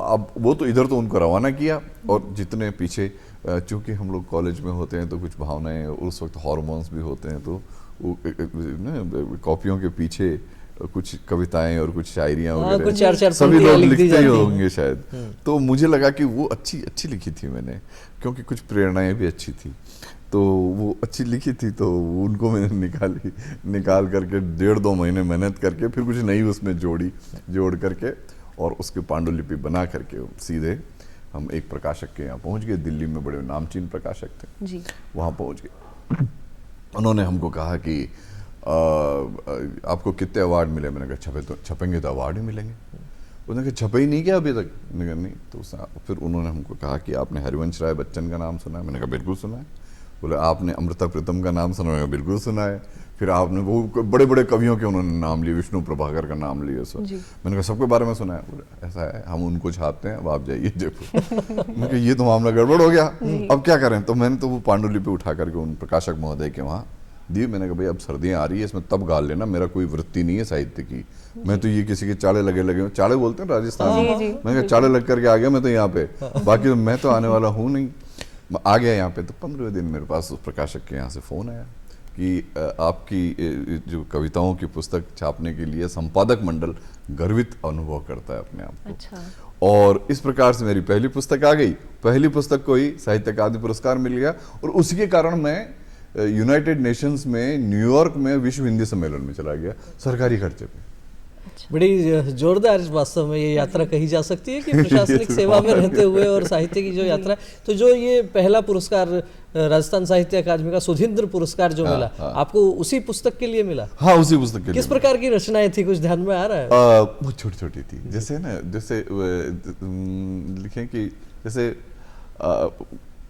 S3: अब वो तो इधर तो उनको रवाना किया, और जितने पीछे, चूंकि हम लोग कॉलेज में होते हैं तो कुछ भावनाएं, उस वक्त हार्मोन्स भी होते हैं, तो कॉपियों के पीछे कुछ कविताएं और कुछ शायरियां वगैरह सभी लोग लिखते ही होंगे शायद। तो मुझे लगा कि वो अच्छी लिखी थी मैंने, क्योंकि कुछ प्रेरणाएं भी अच्छी थी, तो वो अच्छी लिखी थी। तो उनको मैंने निकाल करके 1.5-2 महीने मेहनत करके फिर कुछ नई उसमें जोड़ करके और उसकी पांडुलिपि बना करके सीधे हम एक प्रकाशक के यहाँ पहुँच गए। दिल्ली में बड़े नामचीन प्रकाशक थे जी। वहाँ पहुँच गए। उन्होंने हमको कहा कि आपको कितने अवार्ड मिले? मैंने कहा छपेंगे तो अवार्ड ही मिलेंगे। उन्होंने कहा छपे ही नहीं क्या अभी तक? मैंने कहा नहीं। तो फिर उन्होंने हमको कहा कि आपने हरिवंश राय बच्चन का नाम सुना है? मैंने कहा बिल्कुल सुना है। बोले आपने अमृता प्रीतम का नाम सुना है? बिल्कुल सुना है। फिर आपने वो बड़े बड़े कवियों के उन्होंने नाम लिए, विष्णु प्रभाकर का नाम लिया सब। मैंने कहा सबके बारे में सुना है? बोले ऐसा है, हम उनको छापते हैं, अब आप जाइए देखो। मैंने कहा ये तो मामला गड़बड़ हो गया, अब क्या करें? तो मैंने तो वो पांडुलिपि उठा करके उन प्रकाशक महोदय के वहाँ दी। मैंने कहा भाई अब सर्दियाँ आ रही है, इसमें तब गाल लेना, मेरा कोई वृत्ति नहीं है साहित्य की, मैं तो ये किसी के चाड़े लगे चाड़े बोलते हैं राजस्थान में, मैंने कहा चाड़े लग करके आ गया मैं तो यहाँ पे, बाकी तो मैं तो आने वाला हूँ नहीं। आ गया यहाँ पे। तो 15वें दिन मेरे पास उस प्रकाशक के यहाँ से फ़ोन आया कि आपकी जो कविताओं की पुस्तक छापने के लिए संपादक मंडल गर्वित अनुभव करता है अपने आप को।
S1: अच्छा।
S3: और इस प्रकार से मेरी पहली पुस्तक आ गई, पहली पुस्तक को ही साहित्य अकादमी पुरस्कार मिल गया, और उसी के कारण मैं यूनाइटेड नेशंस में न्यूयॉर्क में विश्व हिंदी सम्मेलन में चला गया सरकारी खर्चे पे।
S2: बड़ी जोरदार वास्तव में ये यात्रा कही जा सकती है कि प्रशासनिक सेवा में रहते हुए और साहित्य की जो यात्रा है। तो जो ये पहला पुरस्कार राजस्थान साहित्य अकादमी का सुधींद्र पुरस्कार जो मिला, आपको उसी पुस्तक के लिए मिला?
S3: हाँ, उसी पुस्तक के लिए।
S2: किस प्रकार की रचनाएं थी, कुछ ध्यान में आ रहा है?
S3: वो छोटी छोटी थी, जैसे ना, जैसे लिखें कि जैसे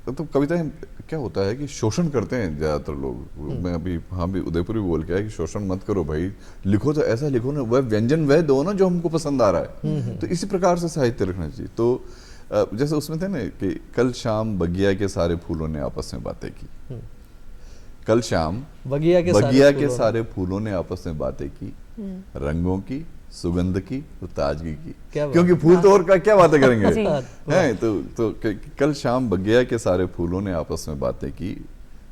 S3: तो कविताएं क्या होता है कि शोषण करते हैं ज्यादातर लोग। मैं अभी हाँ भी उदयपुर भी बोल के आया कि शोषण मत करो भाई, लिखो तो ऐसा लिखो ना, वह व्यंजन वह दो ना जो हमको पसंद आ रहा है। तो इसी प्रकार से साहित्य रखना चाहिए। तो जैसे उसमें थे ना कि कल शाम बगिया के सारे फूलों ने आपस में बातें की, कल शाम बगिया के सारे फूलों ने आपस में बातें की, रंगों की, सुगंध की और ताजगी की, क्योंकि फूल तो और क्या बातें करेंगे हैं। तो कल शाम बगिया के सारे फूलों ने आपस में बातें की,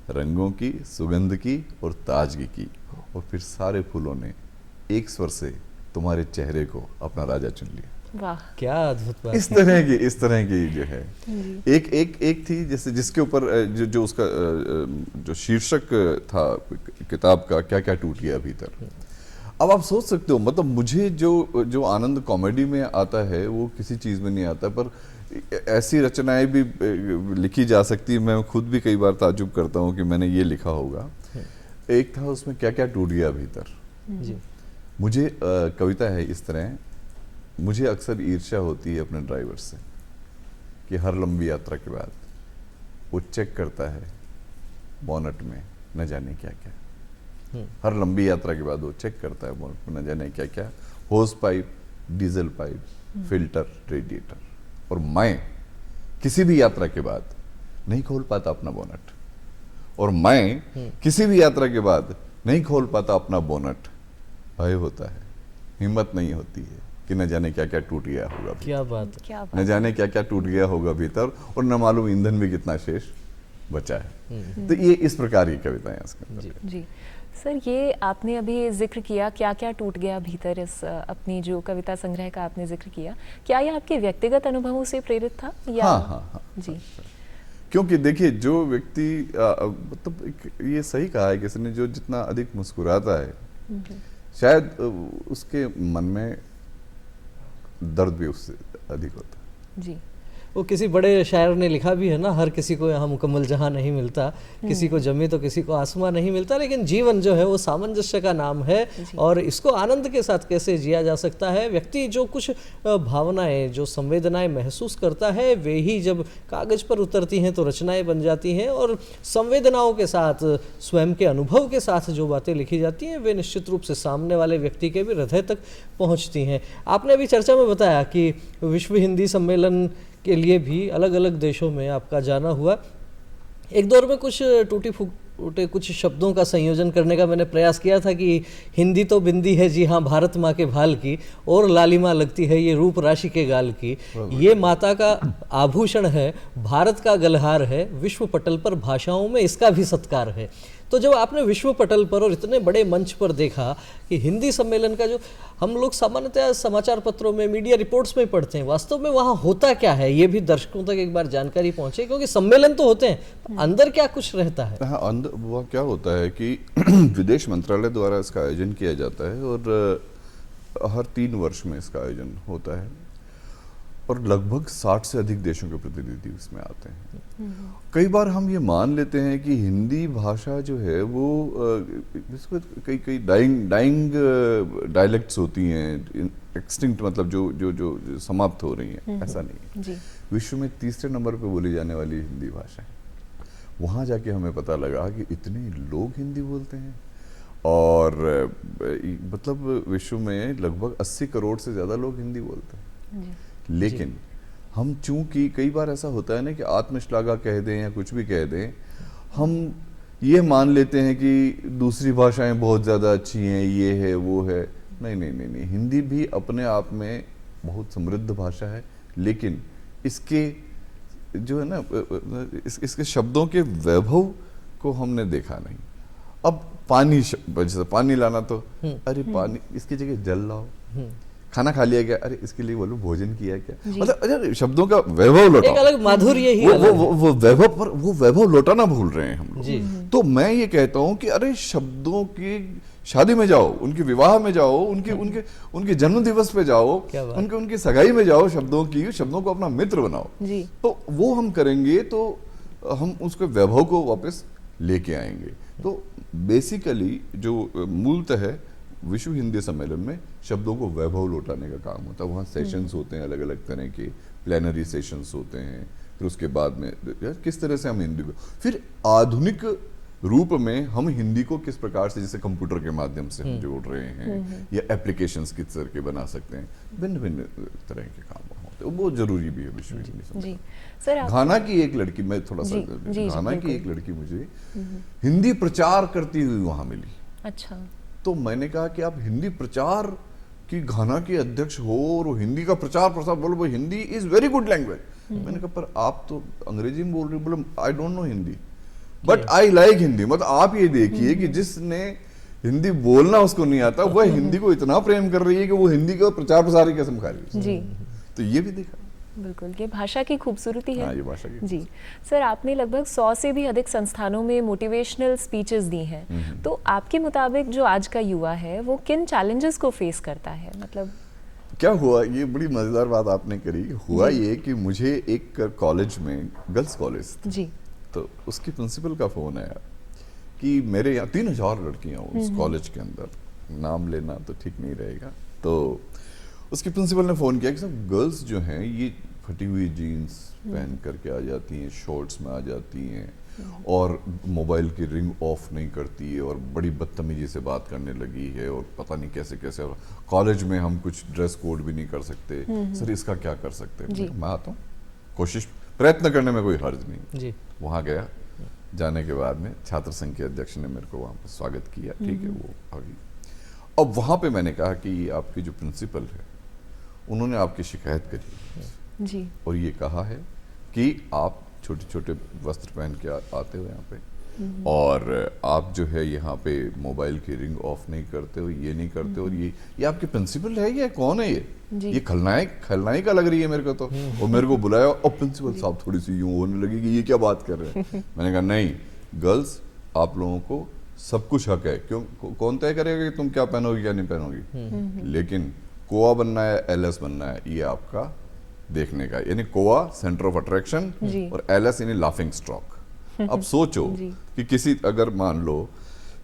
S3: रंगों की, सुगंध की और ताजगी की, और फिर सारे फूलों ने एक स्वर से तुम्हारे चेहरे को अपना राजा चुन लिया।
S1: वाह,
S2: क्या अद्भुत बात।
S3: इस तरह की जो है एक थी, जैसे जिसके ऊपर जो उसका जो शीर्षक था किताब का, क्या क्या टूट गया भीतर। अब आप सोच सकते हो, मतलब मुझे जो आनंद कॉमेडी में आता है वो किसी चीज में नहीं आता, पर ऐसी रचनाएं भी लिखी जा सकती है। मैं खुद भी कई बार ताज्जुब करता हूँ कि मैंने ये लिखा होगा। एक था उसमें क्या क्या टूट गया भीतर जी। मुझे कविता है इस तरह, मुझे अक्सर ईर्ष्या होती है अपने ड्राइवर से कि हर लंबी यात्रा के बाद वो चेक करता है बोनट में न जाने क्या क्या। हर लंबी यात्रा के बाद वो चेक करता है बोनट में न जाने क्या क्या, होस pipe, diesel pipe, filter, radiator. और मैं किसी भी यात्रा के बाद नहीं खोल पाता अपना बोनट, और मैं किसी भी यात्रा के बाद नहीं खोल पाता अपना बोनट। भय होता है, हिम्मत नहीं होती है कि न जाने क्या क्या टूट गया होगा।
S2: क्या बात,
S3: न जाने क्या क्या टूट गया होगा भीतर, और न मालूम ईंधन भी कितना शेष बचा है। तो ये इस प्रकार की कविताएं इसके अंदर।
S1: जी सर, ये आपने अभी जिक्र किया क्या क्या टूट गया भीतर, इस अपनी जो कविता संग्रह का आपने जिक्र किया, क्या ये आपके व्यक्तिगत अनुभवों से प्रेरित था या?
S3: हाँ।
S1: जी,
S3: क्योंकि देखिए, जो व्यक्ति मतलब ये सही कहा है किसी ने, जो जितना अधिक मुस्कुराता है शायद उसके मन में दर्द भी उससे अधिक होता है।
S1: जी,
S2: वो किसी बड़े शायर ने लिखा भी है ना, हर किसी को यहाँ मुकम्मल जहाँ नहीं मिलता, किसी को जमी तो किसी को आसमां नहीं मिलता, लेकिन जीवन जो है वो सामंजस्य का नाम है, और इसको आनंद के साथ कैसे जिया जा सकता है। व्यक्ति जो कुछ भावनाएं, जो संवेदनाएं महसूस करता है, वे ही जब कागज पर उतरती हैं तो रचनाएं बन जाती हैं, और संवेदनाओं के साथ, स्वयं के अनुभव के साथ जो बातें लिखी जाती हैं वे निश्चित रूप से सामने वाले व्यक्ति के भी हृदय तक पहुँचती हैं। आपने अभी चर्चा में बताया कि विश्व हिंदी सम्मेलन के लिए भी अलग अलग देशों में आपका जाना हुआ। एक दौर में कुछ टूटी फूटे कुछ शब्दों का संयोजन करने का मैंने प्रयास किया था कि हिंदी तो बिंदी है जी हाँ भारत माँ के भाल की, और लालिमा लगती है ये रूप राशि के गाल की, ये माता का आभूषण है, भारत का गलहार है, विश्व पटल पर भाषाओं में इसका भी सत्कार है। तो जब आपने विश्व पटल पर और इतने बड़े मंच पर देखा कि हिंदी सम्मेलन का, जो हम लोग सामान्यतः समाचार पत्रों में, मीडिया रिपोर्ट्स में पढ़ते हैं, वास्तव में वहाँ होता क्या है, ये भी दर्शकों तक एक बार जानकारी पहुंचे, क्योंकि सम्मेलन तो होते हैं, अंदर क्या कुछ रहता है?
S3: हाँ, अंदर वो क्या होता है कि विदेश मंत्रालय द्वारा इसका आयोजन किया जाता है, और हर 3 वर्ष में इसका आयोजन होता है, और लगभग 60 से अधिक देशों के प्रतिनिधि उसमें आते हैं। कई बार हम ये मान लेते हैं कि हिंदी भाषा जो है वो इसको कई डाइंग डायलेक्ट्स होती हैं, एक्सटिंक्ट, मतलब जो समाप्त हो रही हैं। ऐसा नहीं है। विश्व में 3रे नंबर पे बोली जाने वाली हिंदी भाषा है। वहाँ जाके हमें पता लगा कि इतने लोग हिंदी बोलते हैं, और मतलब विश्व में लगभग 80 करोड़ से ज़्यादा लोग हिंदी बोलते हैं। लेकिन हम चूंकि कई बार ऐसा होता है ना कि आत्मश्लाघा कह दें या कुछ भी कह दें, हम ये मान लेते हैं कि दूसरी भाषाएं बहुत ज़्यादा अच्छी हैं, ये है वो है। नहीं, हिंदी भी अपने आप में बहुत समृद्ध भाषा है, लेकिन इसके जो है ना इसके शब्दों के वैभव को हमने देखा नहीं। अब पानी जैसे पानी लाना तो अरे पानी इसकी जगह जल लाओ, खाना खा लिया क्या, अरे इसके लिए बोलो भोजन किया क्या, मतलब अरे शब्दों का वैभव लौटाओ,
S2: एक अलग माधुर्य ही
S3: वो वैभव पर वो वैभव लौटाना भूल रहे हैं हम लोग। तो मैं ये कहता हूं कि अरे शब्दों की शादी में जाओ, उनके विवाह में जाओ, उनके जन्म दिवस पे जाओ, उनकी सगाई में जाओ, शब्दों को अपना मित्र बनाओ। तो वो हम करेंगे तो हम उसके वैभव को वापस लेके आएंगे। तो बेसिकली जो मूलतः है विश्व हिंदी सम्मेलन में शब्दों को वैभव लौटाने का काम होता है। वहाँ सेशंस होते हैं, अलग अलग तरह के प्लेनरी सेशंस होते हैं। फिर उसके बाद में यार किस तरह से हम हिंदी को फिर आधुनिक रूप में हम हिंदी को किस प्रकार से, जैसे कंप्यूटर के माध्यम से हम जोड़ रहे हैं या एप्लीकेशंस किस तरह के बना सकते हैं, भिन्न भिन्न तरह के काम होते हैं। वो जरूरी भी है विश्व हिंदी सम्मेलन।
S1: सर
S3: घाना की एक लड़की, मैं थोड़ा सा घाना की एक लड़की मुझे हिंदी प्रचार करती हुई वहां मिली।
S1: अच्छा।
S3: तो मैंने कहा कि आप हिंदी प्रचार की घाना के अध्यक्ष हो और वो हिंदी का प्रचार प्रसार बोलो, वो Hindi is very good language. मैंने कहा पर आप तो अंग्रेजी में बोल रहे, बोले I don't know Hindi but I like Hindi. मतलब आप ये देखिए कि जिसने हिंदी बोलना उसको नहीं आता, वह हिंदी को इतना प्रेम कर रही है कि वो हिंदी का प्रचार प्रसार ही कैसे कर रही है। तो ये भी देखा।
S1: बिल्कुल, ये भाषा की खूबसूरती है।
S3: हाँ, ये भाषा की
S1: जी सर, आपने लगभग 100 से भी अधिक संस्थानों में मोटिवेशनल स्पीचेस दी हैं। तो आपके मुताबिक जो आज का युवा है वो किन चैलेंजेस को फेस करता है? मतलब
S3: क्या हुआ, ये बड़ी मजेदार बात आपने करी। हुआ ये कि मुझे एक कॉलेज में, गर्ल्स कॉलेज
S1: जी,
S3: तो उसकी प्रिंसिपल का फोन आया कि मेरे यहाँ 3000 लड़कियां उस कॉलेज के अंदर, नाम लेना तो ठीक नहीं रहेगा। तो उसकी प्रिंसिपल ने फ़ोन किया कि सब गर्ल्स जो हैं ये फटी हुई जीन्स पहन करके आ जाती हैं, शॉर्ट्स में आ जाती हैं और मोबाइल की रिंग ऑफ नहीं करती है और बड़ी बदतमीजी से बात करने लगी है और पता नहीं कैसे कैसे, और कॉलेज में हम कुछ ड्रेस कोड भी नहीं कर सकते। सर इसका क्या कर सकते हैं? मैं आता हूँ, कोशिश प्रयत्न करने में कोई हर्ज नहीं जी। वहाँ गया, जाने के बाद में छात्र संघ के अध्यक्ष ने मेरे को वहाँ पर स्वागत किया, ठीक है, वो आ गई। अब वहाँ पे मैंने कहा कि आपकी जो प्रिंसिपल है उन्होंने आपकी शिकायत करी जी, और ये कहा है कि आप छोटे छोटे वस्त्र पहन के आते हो यहाँ पे और आप जो है यहाँ पे मोबाइल की रिंग ऑफ नहीं करते हो, ये नहीं करते हो। और ये आपके प्रिंसिपल है या कौन है ये खलनायिका लग रही है मेरे को तो। और मेरे को बुलाया और प्रिंसिपल साहब थोड़ी सी यूं होने लगी कि ये क्या बात कर रहे हैं। मैंने कहा नहीं गर्ल्स, आप लोगों को सब कुछ हक है, क्यों कौन तय करेगा कि तुम क्या पहनोगी क्या नहीं पहनोगी, लेकिन कोआ बनना है एलएस बनना है ये आपका देखने का। यानी कोआ सेंटर ऑफ अट्रैक्शन और एलएस यानी लाफिंग स्टॉक। अब सोचो कि किसी, अगर मान लो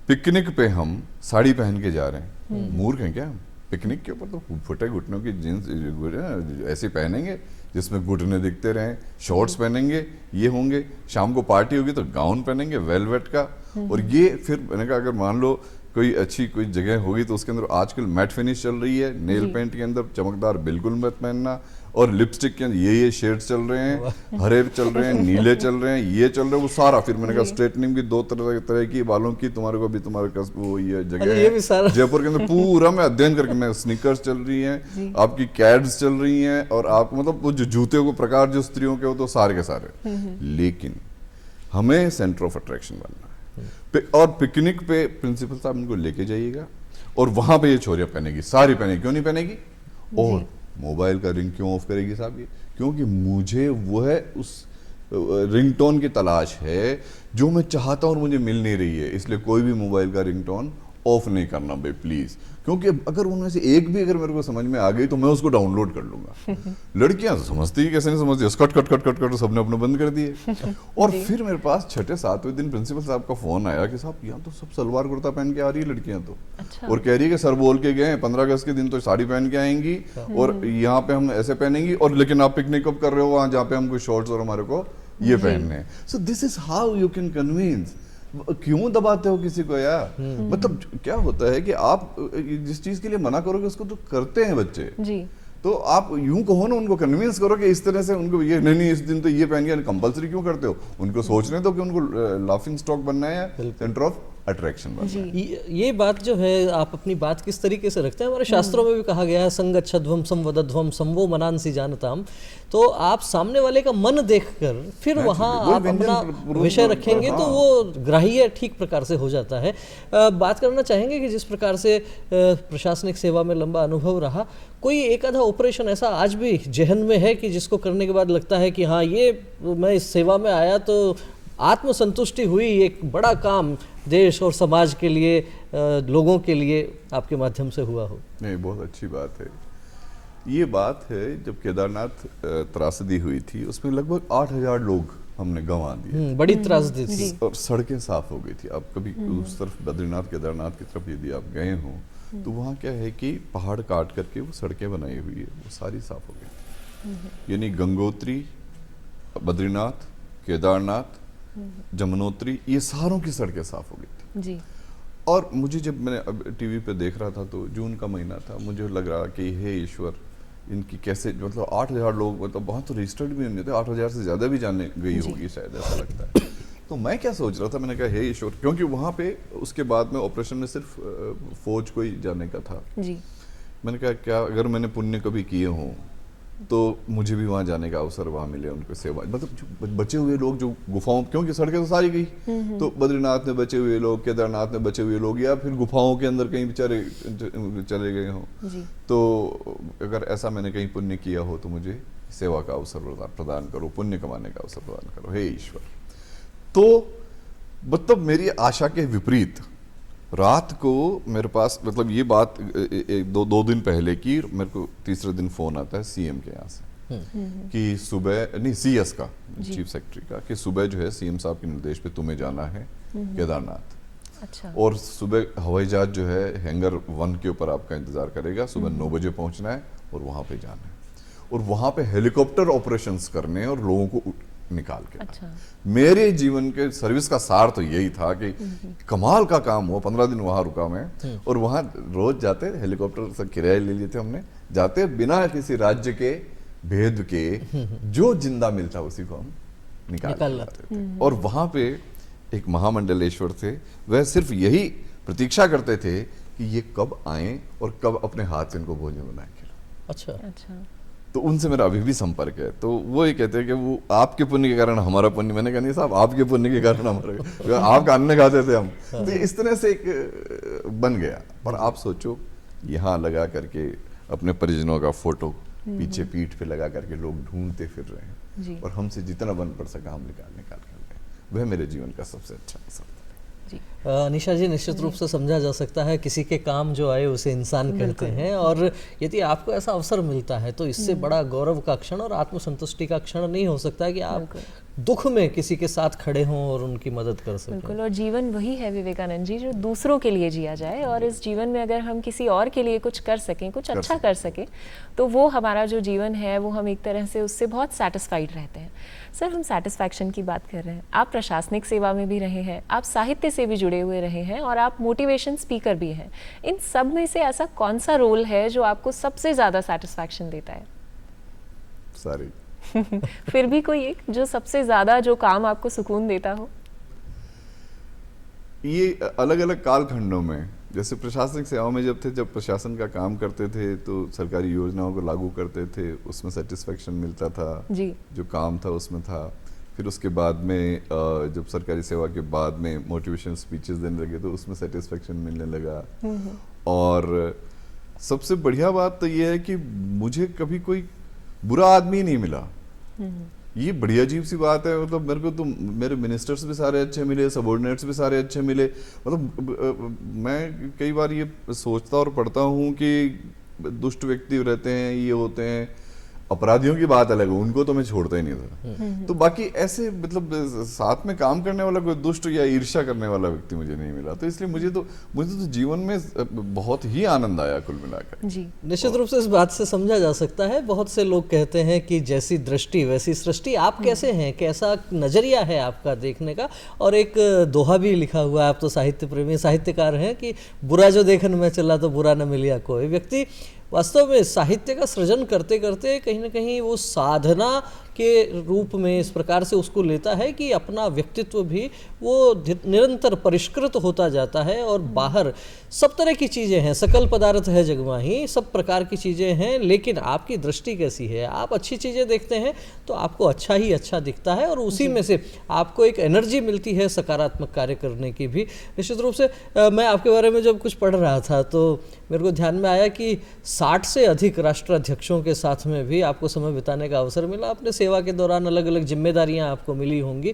S3: पिकनिक पे हम साड़ी पहन के जा रहे हैं, मूर्ख हैं क्या हम? पिकनिक के ऊपर तो फुटे घुटनों की जींस ऐसे पहनेंगे जिसमें घुटने दिखते रहें, शॉर्ट्स पहनेंगे, ये होंगे, शाम को पार्टी होगी तो गाउन पहनेंगे वेलवेट का। और ये फिर मैंने कहा अगर मान लो कोई अच्छी कोई जगह होगी तो उसके अंदर आजकल मैट फिनिश चल रही है, नेल पेंट के अंदर चमकदार बिल्कुल मत पहनना, और लिपस्टिक के अंदर ये शेड्स चल रहे हैं, हरे चल रहे हैं, नीले चल रहे हैं, ये चल रहे हैं, वो सारा। फिर मैंने कहा स्ट्रेटनिंग की 2 तरह की बालों की, तुम्हारे को भी तुम्हारे वो ये जगह है जयपुर के अंदर पूरा मैं अध्ययन करके, मैं स्नीकर्स चल रही हैं, आपकी कैड्स चल रही हैं, और आप मतलब वो जो जूते को प्रकार जो स्त्रियों के हो तो सारे के सारे। लेकिन हमें सेंटर ऑफ अट्रैक्शन बनना है। और पिकनिक पे प्रिंसिपल साहब इनको लेके जाइएगा और वहां पे ये छोरियां पहनेगी, सारी पहनेगी, क्यों नहीं पहनेगी? और मोबाइल का रिंग क्यों ऑफ करेगी साहब? ये क्योंकि मुझे वो है उस रिंगटोन की तलाश है जो मैं चाहता हूं और मुझे मिल नहीं रही है, इसलिए कोई भी मोबाइल का रिंगटोन ऑफ नहीं करना भाई प्लीज। क्योंकि अगर उनमें से एक भी अगर मेरे को समझ में आ गई तो मैं उसको डाउनलोड कर लूंगा। लड़कियां समझती है कैसे नहीं समझती, cut cut cut cut cut सबने अपने बंद कर दिए। और फिर मेरे पास 6-7वें दिन प्रिंसिपल साहब का फोन आया कि साहब यहाँ तो सब सलवार कुर्ता पहन के आ रही है लड़कियां तो। और कह रही है कि सर बोल के गए 15 अगस्त के दिन तो साड़ी पहन के आएंगी और यहाँ पे हम ऐसे पहनेंगी, और लेकिन आप पिकनिक कब कर रहे हो वहां जहाँ पे हमको शॉर्ट्स और हमारे को ये पहनने हैं। So this is how you can convince. क्यों दबाते हो किसी को यार? मतलब क्या होता है कि आप जिस चीज के लिए मना करोगे उसको तो करते हैं बच्चे जी। तो आप यूं कहो ना, उनको कन्विंस करो कि इस तरह से उनको ये नहीं इस दिन तो ये पहन के कंपलसरी क्यों करते हो? उनको सोचने दो कि उनको लाफिंग स्टॉक बनना है, सेंटर ऑफ अट्रैक्शन बन रहा है।
S2: ये बात जो है, आप अपनी बात किस तरीके से रखते हैं, हमारे शास्त्रों में भी कहा गया है संगच्छध्वम संवदध्वम संवो मनांसी जानताम। तो आप सामने वाले का मन देखकर फिर वहाँ आप अपना विषय रखेंगे तो वो ग्राह्य ठीक प्रकार से हो जाता है। बात करना चाहेंगे कि जिस प्रकार से प्रशासनिक सेवा में लंबा अनुभव रहा, कोई एक आधा ऑपरेशन ऐसा आज भी जहन में है कि जिसको करने के बाद लगता है कि हाँ, ये मैं इस सेवा में आया तो आत्मसंतुष्टि हुई, एक बड़ा काम देश और समाज के लिए, लोगों के लिए आपके माध्यम से हुआ हो?
S3: नहीं, बहुत अच्छी बात है। ये बात है जब केदारनाथ त्रासदी हुई थी, उसमें लगभग 8,000 लोग हमने गंवा दिए।
S2: बड़ी त्रासदी थी
S3: और सड़कें साफ हो गई थी। आप कभी उस तरफ बद्रीनाथ केदारनाथ की तरफ यदि आप गए हो तो वहाँ क्या है कि पहाड़ काट करके वो सड़कें बनाई हुई है, वो सारी साफ हो गई। यानी गंगोत्री, बद्रीनाथ, केदारनाथ, जमुनोत्री, ये सारों की सड़कें साफ हो गई थी
S1: जी।
S3: और मुझे जब मैंने अब टीवी पे देख रहा था तो जून का महीना था, मुझे लग रहा कि हे ईश्वर, इनकी कैसे, मतलब 8,000 लोग, मतलब वहाँ तो रजिस्टर्ड भी नहीं थे, 8,000 से ज़्यादा भी जाने गई होगी शायद, ऐसा लगता है। तो मैं क्या सोच रहा था, मैंने कहा हे ईश्वर, क्योंकि वहाँ पे उसके बाद में ऑपरेशन में सिर्फ फौज को ही जाने का था
S1: जी।
S3: मैंने कहा क्या अगर मैंने पुण्य कभी किए हों तो मुझे भी वहाँ जाने का अवसर वहाँ मिले, उनको सेवा, मतलब जो बचे हुए लोग जो गुफाओं, क्योंकि सड़कें तो सारी गई, तो बद्रीनाथ में बचे हुए लोग, केदारनाथ में बचे हुए लोग, या फिर गुफाओं के अंदर कहीं बेचारे चले गए हों, तो अगर ऐसा मैंने कहीं पुण्य किया हो तो मुझे सेवा का अवसर प्रदान करो, पुण्य कमाने का अवसर प्रदान करो, हे ईश्वर। तो मतलब मेरी आशा के विपरीत रात को मेरे पास, मतलब ये बात दो दिन पहले की, मेरे को तीसरे दिन फोन आता है सीएम के यहाँ से कि सुबह, नहीं सीएस का, चीफ सेक्रेटरी का, कि सुबह जो है सीएम साहब के निर्देश पे तुम्हें जाना है केदारनाथ।
S1: अच्छा।
S3: और सुबह हवाई जहाज जो है हैंगर 1 के ऊपर आपका इंतजार करेगा, सुबह 9 बजे पहुंचना है और वहां पे जाना है और वहां पे हेलीकॉप्टर ऑपरेशंस करने और लोगों को निकाल के।
S1: अच्छा।
S3: मेरे जीवन के सर्विस का सार तो यही था कि कमाल का काम हुआ। 15 दिन वहां रुका मैं और वहां रोज जाते, हेलीकॉप्टर से किराया ले लिए थे हमने, जाते बिना किसी राज्य के भेद के, जो जिंदा मिलता उसी को हम निकाल लाते थे। और वहां पे एक महामंडलेश्वर थे, वह सिर्फ यही प्रतीक्षा करते थे कि ये कब आए और कब अपने हाथ से इनको भोजन बना के खिलाओ।
S2: अच्छा।
S1: अच्छा।
S3: तो उनसे मेरा अभी भी संपर्क है। तो वो ये कहते हैं कि वो आपके पुण्य के कारण हमारा पुण्य। मैंने कहा नहीं साहब, आपके पुण्य के कारण हमारा, आपका अन्न खाते थे हम। तो इस तरह से एक बन गया। पर आप सोचो, यहाँ लगा करके अपने परिजनों का फोटो पीछे पीठ पे लगा करके लोग ढूंढते फिर रहे हैं और हमसे जितना बन पड़ सका हम निकाल कर गए। वह मेरे जीवन का सबसे अच्छा अवसर था।
S2: निशा जी, निश्चित रूप से समझा जा सकता है, किसी के काम जो आए उसे इंसान कहते हैं, और यदि आपको ऐसा अवसर मिलता है तो इससे बड़ा गौरव का क्षण और आत्मसंतुष्टि का क्षण नहीं हो सकता है कि आप दुख में किसी के साथ खड़े हों और उनकी मदद कर सकें।
S1: बिल्कुल। और जीवन वही है विवेकानंद जी, जो दूसरों के लिए जिया जाए, और इस जीवन में अगर हम किसी और के लिए कुछ कर सकें, कुछ अच्छा कर सकें, तो वो हमारा जो जीवन है वो हम एक तरह से उससे बहुत सेटिस्फाइड रहते हैं। सर, हम सेटिस्फैक्शन की बात कर रहे हैं, आप प्रशासनिक सेवा में भी रहे हैं, आप साहित्य से भी जुड़े हुए रहे हैं और आप मोटिवेशन स्पीकर भी हैं। इन सब में से ऐसा कौन सा रोल है जो आपको सबसे ज़्यादा सेटिस्फैक्शन देता है?
S3: सारी।
S1: फिर भी कोई एक जो सबसे ज्यादा, जो काम आपको सुकून देता हो?
S3: ये अलग अलग कालखंडों में, जैसे प्रशासनिक सेवाओं में जब थे, जब प्रशासन का काम करते थे तो सरकारी योजनाओं को लागू करते थे, उसमें सेटिस्फेक्शन मिलता था जी। जो काम था उसमें था। फिर उसके बाद में जब सरकारी सेवा के बाद में मोटिवेशन स्पीचेस देने लगे तो उसमें सेटिस्फेक्शन मिलने लगा। और सबसे बढ़िया बात तो ये है कि मुझे कभी कोई बुरा आदमी नहीं मिला। ये बड़ी अजीब सी बात है। मतलब मेरे को तो मेरे मिनिस्टर्स भी सारे अच्छे मिले, सबॉर्डिनेट्स भी सारे अच्छे मिले। मतलब मैं कई बार ये सोचता और पढ़ता हूँ कि दुष्ट व्यक्ति रहते हैं, ये होते हैं, अपराधियों की बात अलग है, उनको तो मैं छोड़ता ही नहीं था। तो बाकी ऐसे मतलब साथ में काम करने वाला कोई दुष्ट या ईर्ष्या करने वाला व्यक्ति मुझे नहीं मिला। तो इसलिए मुझे तो जीवन में बहुत ही आनंद आया कुल मिलाकर। जी,
S2: निश्चित रूप से इस बात से समझा जा सकता है। बहुत से लोग कहते हैं कि जैसी दृष्टि वैसी सृष्टि। आप कैसे हैं, कैसा नजरिया है आपका देखने का? और एक दोहा भी लिखा हुआ है, आप तो साहित्य प्रेमी साहित्यकार हैं, कि बुरा जो देखन में चला तो बुरा न मिलिया कोई। व्यक्ति वास्तव में साहित्य का सृजन करते करते कहीं ना कहीं वो साधना के रूप में इस प्रकार से उसको लेता है कि अपना व्यक्तित्व भी वो निरंतर परिष्कृत होता जाता है और बाहर सब तरह की चीज़ें हैं, सकल पदार्थ है जगमाही, सब प्रकार की चीज़ें हैं, लेकिन आपकी दृष्टि कैसी है, आप अच्छी चीज़ें देखते हैं तो आपको अच्छा ही अच्छा दिखता है और उसी में से आपको एक एनर्जी मिलती है सकारात्मक कार्य करने की भी। निश्चित रूप से मैं आपके बारे में जब कुछ पढ़ रहा था तो मेरे को ध्यान में आया कि 60 से अधिक राष्ट्राध्यक्षों के साथ में भी आपको समय बिताने का अवसर मिला, अपने सेवा के दौरान अलग अलग जिम्मेदारियां आपको मिली होंगी।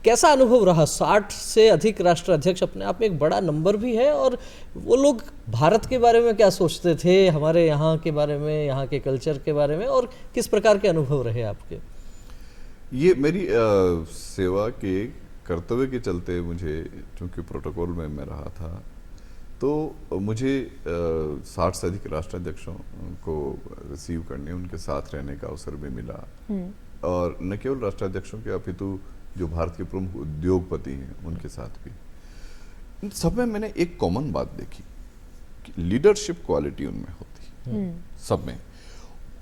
S2: कैसा अनुभव रहा? 60 से अधिक राष्ट्राध्यक्ष अपने आप में एक बड़ा नंबर भी है, और वो लोग भारत के बारे में क्या सोचते थे, हमारे यहाँ के बारे में, यहाँ के कल्चर के बारे में, और किस प्रकार के अनुभव रहे आपके?
S3: ये मेरी सेवा के कर्तव्य के चलते मुझे, चूंकि प्रोटोकॉल में मैं रहा था, तो मुझे 60 से अधिक राष्ट्राध्यक्षों को रिसीव करने, उनके साथ रहने का अवसर भी मिला। और न केवल राष्ट्राध्यक्षों के अपितु जो भारत के प्रमुख उद्योगपति हैं उनके साथ भी। इन सब में मैंने एक कॉमन बात देखी कि लीडरशिप क्वालिटी उनमें होती सब में,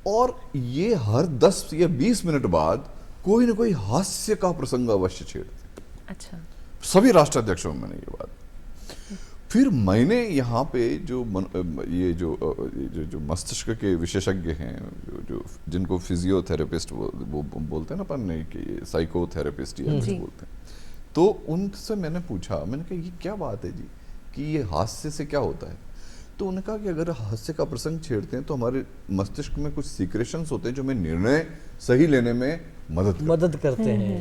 S3: और ये हर 10 या 20 मिनट बाद कोई ना कोई हास्य का प्रसंग अवश्य छेड़ते।
S1: अच्छा।
S3: सभी राष्ट्राध्यक्षों में मैंने ये बात। फिर मैंने यहाँ पे जो मस्तिष्क के विशेषज्ञ हैं, जो जिनको फिजियोथेरेपिस्ट वो बोलते हैं ना अपन, कि साइकोथेरेपिस्ट या कुछ बोलते हैं, तो उनसे मैंने पूछा, मैंने कहा ये क्या बात है जी, कि ये हास्य से क्या होता है? तो उन्होंने कहा कि अगर हास्य का प्रसंग छेड़ते हैं तो हमारे मस्तिष्क में कुछ सीक्रेशंस होते हैं जो हमें निर्णय सही लेने में मदद करते हैं।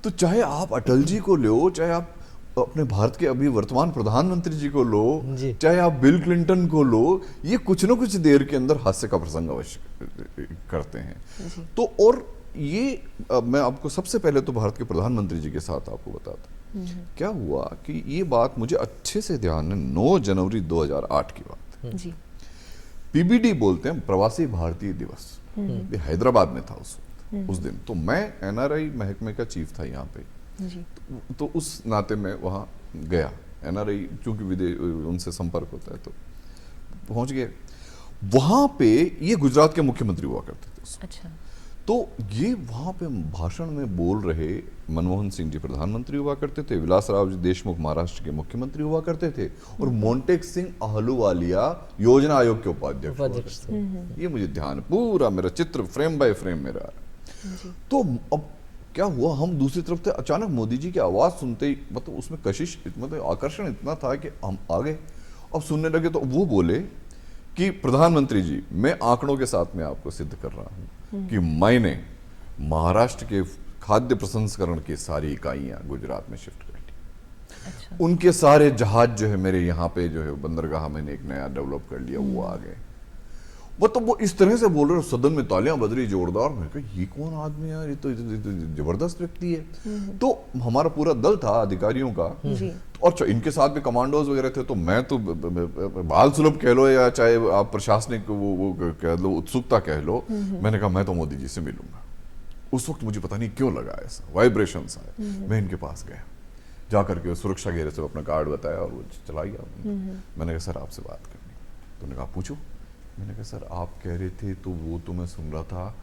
S3: तो चाहे आप अटल जी को लो, चाहे आप अपने भारत के अभी वर्तमान प्रधानमंत्री जी को लो, चाहे आप बिल क्लिंटन को लो, ये कुछ ना कुछ देर के अंदर हास्य का प्रसंग अवश्य करते हैं। तो और ये मैं आपको सबसे पहले तो भारत के प्रधानमंत्री जी के साथ आपको बताता क्या हुआ कि ये बात मुझे अच्छे से ध्यान है। 9 जनवरी 2008 की बात है। पीबीडी बोलते हैं, प्रवासी भारतीय दिवस, ये हैदराबाद में था उस दिन। तो मैं एनआरआई महकमे का चीफ था यहाँ पे जी। तो उस नाते में वहाँ गया, एनआरआई चूंकि विदेश उनसे संपर्क होता है, तो पहुंच गए वहाँ पे। ये गुजरात के मुख्यमंत्री हुआ करते थे। अच्छा। तो ये वहाँ पे भाषण में बोल रहे, मनमोहन सिंह जी प्रधानमंत्री हुआ करते थे, विलासराव जी देशमुख महाराष्ट्र के मुख्यमंत्री हुआ करते थे, और मोंटेक सिंह आहलूवालिया योजना आयोग के उपाध्यक्ष थे। ये मुझे ध्यान, पूरा मेरा चित्र फ्रेम बाय फ्रेम मेरा। तो अब क्या हुआ, हम दूसरी तरफ थे, अचानक मोदी जी की आवाज सुनते ही, मतलब उसमें कशिश, मतलब आकर्षण इतना था कि हम आ गए। अब सुनने लगे तो वो बोले कि प्रधानमंत्री जी, मैं आंकड़ों के साथ में आपको सिद्ध कर रहा हूं कि मैंने महाराष्ट्र के खाद्य प्रसंस्करण की सारी इकाइयां गुजरात में शिफ्ट कर दी। अच्छा। उनके सारे जहाज जो है मेरे यहाँ पे जो है बंदरगाह मैंने एक नया डेवलप कर लिया, वो आ गए। वो इस तरह से बोल रहे, सदन में तालियां बज रही जोरदार। मैं कहा ये कौन आदमी है यार, ये तो जबरदस्त व्यक्ति है। तो हमारा पूरा दल था अधिकारियों का, और इनके साथ भी कमांडोज वगैरह थे। तो मैं तो बाल सुलभ कह लो या चाहे आप प्रशासनिक वो कह लो, उत्सुकता कह लो, मैंने कहा मैं तो मोदी जी से मिलूंगा। उस वक्त मुझे पता नहीं क्यों लगा ऐसा, वाइब्रेशंस आए। मैं इनके पास गया, जाकर के सुरक्षा घेरे से अपना कार्ड बताया और वो चला गया। मैंने कहा सर आपसे बात करनी। तो उन्होंने कहा पूछो। मैंने कहा सर आप कह रहे थे तो वो तो मैं सुन रहा था,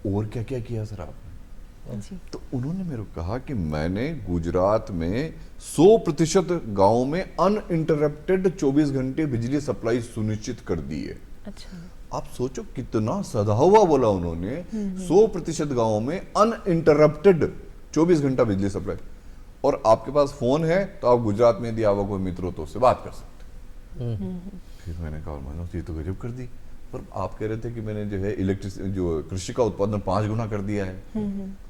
S3: और क्या क्या किया सर आपने? तो उन्होंने मेरे को कहा कि मैंने गुजरात में 100% गाँव में अनइंटरप्टेड 24 घंटे बिजली सप्लाई सुनिश्चित कर दी है। अच्छा। आप सोचो कितना सधा हुआ बोला उन्होंने, 100% गाँव में अनइंटरप्टेड 24 घंटा बिजली सप्लाई। और आपके पास फोन है तो आप गुजरात में यदि आप कोई मित्र हो तो उससे बात कर सकते। फिर मैंने कहा मैंने ये तो गजब कर दी, पर आप कह रहे थे कि मैंने जो है इलेक्ट्रिसिटी जो कृषि का उत्पादन 5 गुना कर दिया है।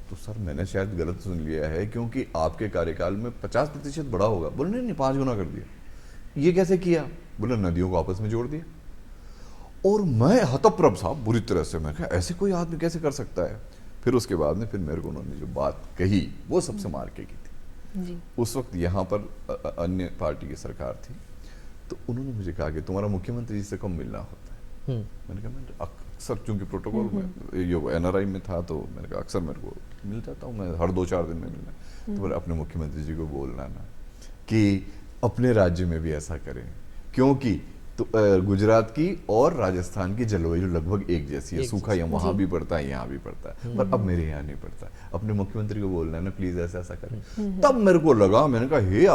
S3: तो सर मैंने शायद गलत सुन लिया है, क्योंकि आपके कार्यकाल में 50% बढ़ा होगा। बोले नहीं 5 गुना कर दिया। ये कैसे किया? बोले नदियों को आपस में जोड़ दिया। और मैं हतप्रभ साहब बुरी तरह से, मैं कहा ऐसे कोई आदमी कैसे कर सकता है? फिर उसके बाद में फिर मेरे को उन्होंने जो बात कही वो सबसे मार्के की थी जी। उस वक्त यहाँ पर अन्य पार्टी की सरकार थी, तो उन्होंने मुझे कहा कि तुम्हारा मुख्यमंत्री जी से कब मिलना होता है? मैंने कहा मैं अक्सर, चूंकि प्रोटोकॉल में ये एनआरआई में था, तो मैंने कहा अक्सर मेरे को मिल जाता हूँ, मैं हर 2-4 दिन में मिलना। तो बोले अपने मुख्यमंत्री जी को बोलना ना कि अपने राज्य में भी ऐसा करें, क्योंकि तो गुजरात की और राजस्थान की जलवायु लगभग एक जैसी है, सूखा यहाँ वहां भी पड़ता है, यहाँ भी पड़ता है, पर अब मेरे यहाँ नहीं पड़ता है। अपने मुख्यमंत्री को बोलना है ना, प्लीज ऐसा ऐसा करें। तब मेरे को लगा, मैंने कहा हे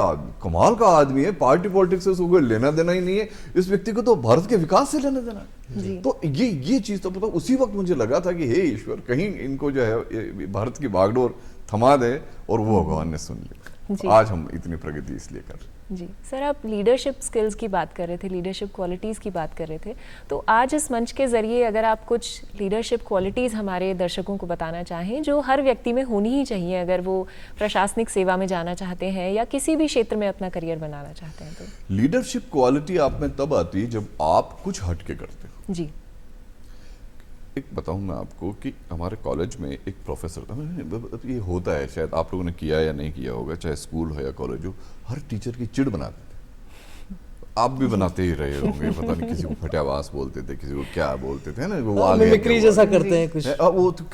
S3: कमाल का आदमी है, पार्टी पॉलिटिक्स से उसको लेना देना ही नहीं है, इस व्यक्ति को तो भारत के विकास से लेना देना है। तो ये चीज तो पता, उसी वक्त मुझे लगा था कि हे ईश्वर, कहीं इनको जो है भारत की बागडोर थमा दे, और वो भगवान ने सुन लिया। आज हम इतनी प्रगति इसलिए कर रहे हैं।
S1: जी सर, आप लीडरशिप स्किल्स की बात कर रहे थे, लीडरशिप क्वालिटीज़ की बात कर रहे थे, तो आज इस मंच के ज़रिए अगर आप कुछ लीडरशिप क्वालिटीज़ हमारे दर्शकों को बताना चाहें जो हर व्यक्ति में होनी ही चाहिए अगर वो प्रशासनिक सेवा में जाना चाहते हैं या किसी भी क्षेत्र में अपना करियर बनाना चाहते हैं। तो
S3: लीडरशिप क्वालिटी आप में तब आती है जब आप कुछ हटके करते हो।
S1: जी,
S3: एक बताऊं मैं आपको कि हमारे कॉलेज में एक प्रोफेसर था, ये होता है, शायद आप लोगों ने किया या नहीं किया होगा, चाहे स्कूल हो या कॉलेज हो, हर टीचर की चिढ़ बनाते थे। आप भी बनाते ही रहे होंगे, पता नहीं किसी को फटावास बोलते थे, किसी को क्या बोलते थे ना, वो आगे
S2: मिमिक्री जैसा करते हैं कुछ।
S3: वो तो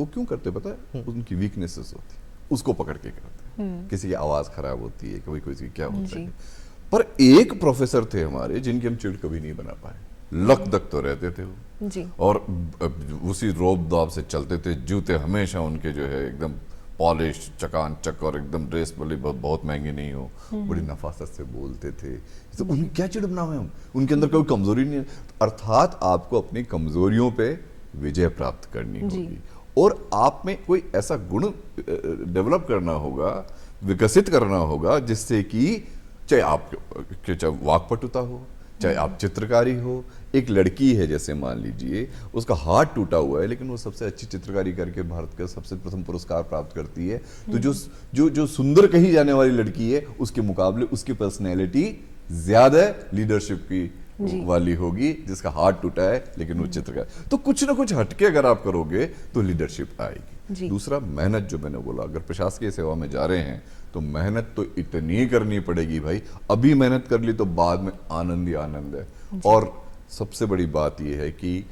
S3: क्यों करते पता है? उनकी वीकनेसेस होती है, उसको पकड़ के करते हैं। किसी की आवाज खराब होती है, कभी किसी क्या होता है। पर एक प्रोफेसर थे हमारे जिनकी हम चिढ़ कभी नहीं बना पाए, लकदक तो रहते थे वो
S1: जी, और
S3: उसी रोब दाब से चलते थे, जूते हमेशा उनके जो है एकदम पॉलिश चकाचक, और एकदम ड्रेस भले बहुत महंगी नहीं हो, बड़ी नफासत से बोलते थे। तो उन्हें क्या चिढ़ बनावे हम, उनके अंदर कोई कमजोरी नहीं है। अर्थात आपको अपनी कमजोरियों पे विजय प्राप्त करनी होगी, और आप में कोई ऐसा गुण डेवलप करना होगा, विकसित करना होगा, जिससे कि चाहे वाक्पटुता हो, चाहे आप चित्रकारी हो। एक लड़की है जैसे मान लीजिए, उसका हाथ टूटा हुआ है, लेकिन वो सबसे अच्छी चित्रकारी करके भारत का सबसे प्रथम पुरस्कार प्राप्त करती है। तो जो सुंदर कही जाने वाली लड़की है, उसके मुकाबले उसकी पर्सनैलिटी ज्यादा लीडरशिप की वाली होगी, जिसका हाथ टूटा है लेकिन वो चित्रकार। तो कुछ ना कुछ हटके अगर आप करोगे तो लीडरशिप आएगी। दूसरा, मेहनत, जो मैंने बोला, अगर प्रशासकीय सेवा में जा रहे हैं तो मेहनत तो इतनी करनी पड़ेगी भाई। अभी मेहनत कर ली तो बाद में आनंद ही आनंद है। और सबसे बड़ी बात यह है कि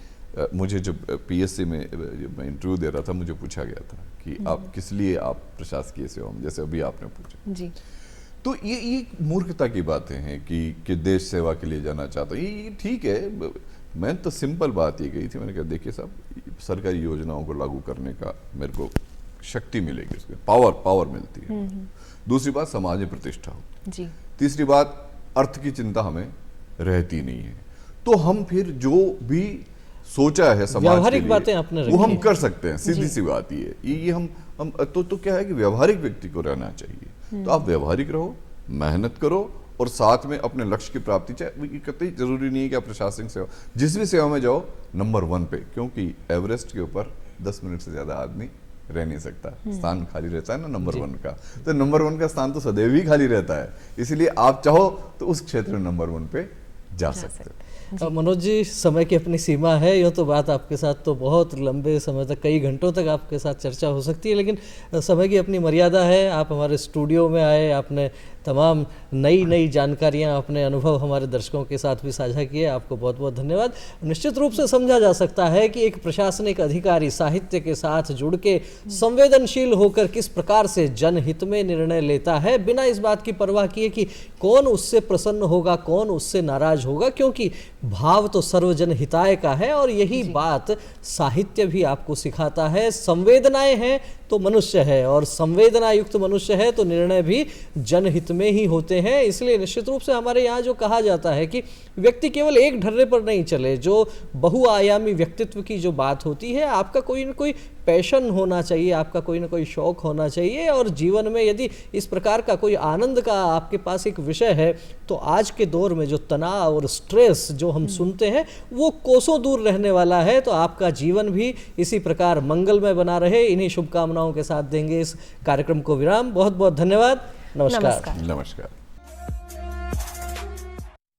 S3: मुझे जब पीएससी में जब मैं इंटरव्यू दे रहा था, मुझे पूछा गया था कि आप किस लिए आप प्रशासकीय सेवा में, जैसे अभी आपने पूछा जी, तो ये मूर्खता की बातें हैं कि देश सेवा के लिए जाना चाहता हूँ, ये ठीक है। मैं तो सिंपल बात ये कही थी, मैंने कहा देखिए साहब, सरकारी योजनाओं को लागू करने का मेरे को शक्ति मिलेगी, उसमें पावर मिलती है। दूसरी बात, समाज में प्रतिष्ठा हो जी। तीसरी बात, अर्थ की चिंता हमें रहती नहीं है। तो हम फिर जो भी सोचा है समाज के लिए, बातें आपने वो हम कर सकते हैं। सीधी सी बात ये हम तो क्या है कि व्यावहारिक व्यक्ति को रहना चाहिए। तो आप व्यावहारिक रहो, मेहनत करो, और साथ में अपने लक्ष्य की प्राप्ति, चाहे कतई जरूरी नहीं है कि आप प्रशासनिक सेवा, जिस भी सेवा में जाओ नंबर 1 पे, क्योंकि एवरेस्ट के ऊपर 10 मिनट से ज्यादा आदमी रह नहीं सकता, स्थान खाली रहता है ना नंबर 1 का। तो नंबर 1 का स्थान तो सदैव ही खाली रहता है, इसलिए आप चाहो तो उस क्षेत्र में नंबर 1 पे जा सकते हो।
S2: मनोज जी, समय की अपनी सीमा है, यूँ तो बात आपके साथ तो बहुत लंबे समय तक, कई घंटों तक आपके साथ चर्चा हो सकती है, लेकिन समय की अपनी मर्यादा है। आप हमारे स्टूडियो में आए, आपने तमाम नई जानकारियां, अपने अनुभव हमारे दर्शकों के साथ भी साझा किए, आपको बहुत बहुत धन्यवाद। निश्चित रूप से समझा जा सकता है कि एक प्रशासनिक अधिकारी साहित्य के साथ जुड़ के संवेदनशील होकर किस प्रकार से जनहित में निर्णय लेता है, बिना इस बात की परवाह किए कि कौन उससे प्रसन्न होगा, कौन उससे नाराज होगा, क्योंकि भाव तो सर्वजन हिताय का है। और यही बात साहित्य भी आपको सिखाता है। संवेदनाएं हैं तो मनुष्य है, और संवेदना युक्त मनुष्य है तो निर्णय भी जनहित में ही होते हैं। इसलिए निश्चित रूप से हमारे यहाँ जो कहा जाता है कि व्यक्ति केवल एक ढर्रे पर नहीं चले, जो बहुआयामी व्यक्तित्व की जो बात होती है, आपका कोई न कोई पैशन होना चाहिए, आपका कोई ना कोई शौक होना चाहिए, और जीवन में यदि इस प्रकार का कोई आनंद का आपके पास एक विषय है, तो आज के दौर में जो तनाव और स्ट्रेस जो हम सुनते हैं वो कोसों दूर रहने वाला है। तो आपका जीवन भी इसी प्रकार मंगलमय बना रहे, इन्हीं शुभकामनाओं के साथ देंगे इस कार्यक्रम को विराम। बहुत बहुत धन्यवाद। नमस्कार।
S3: नमस्कार।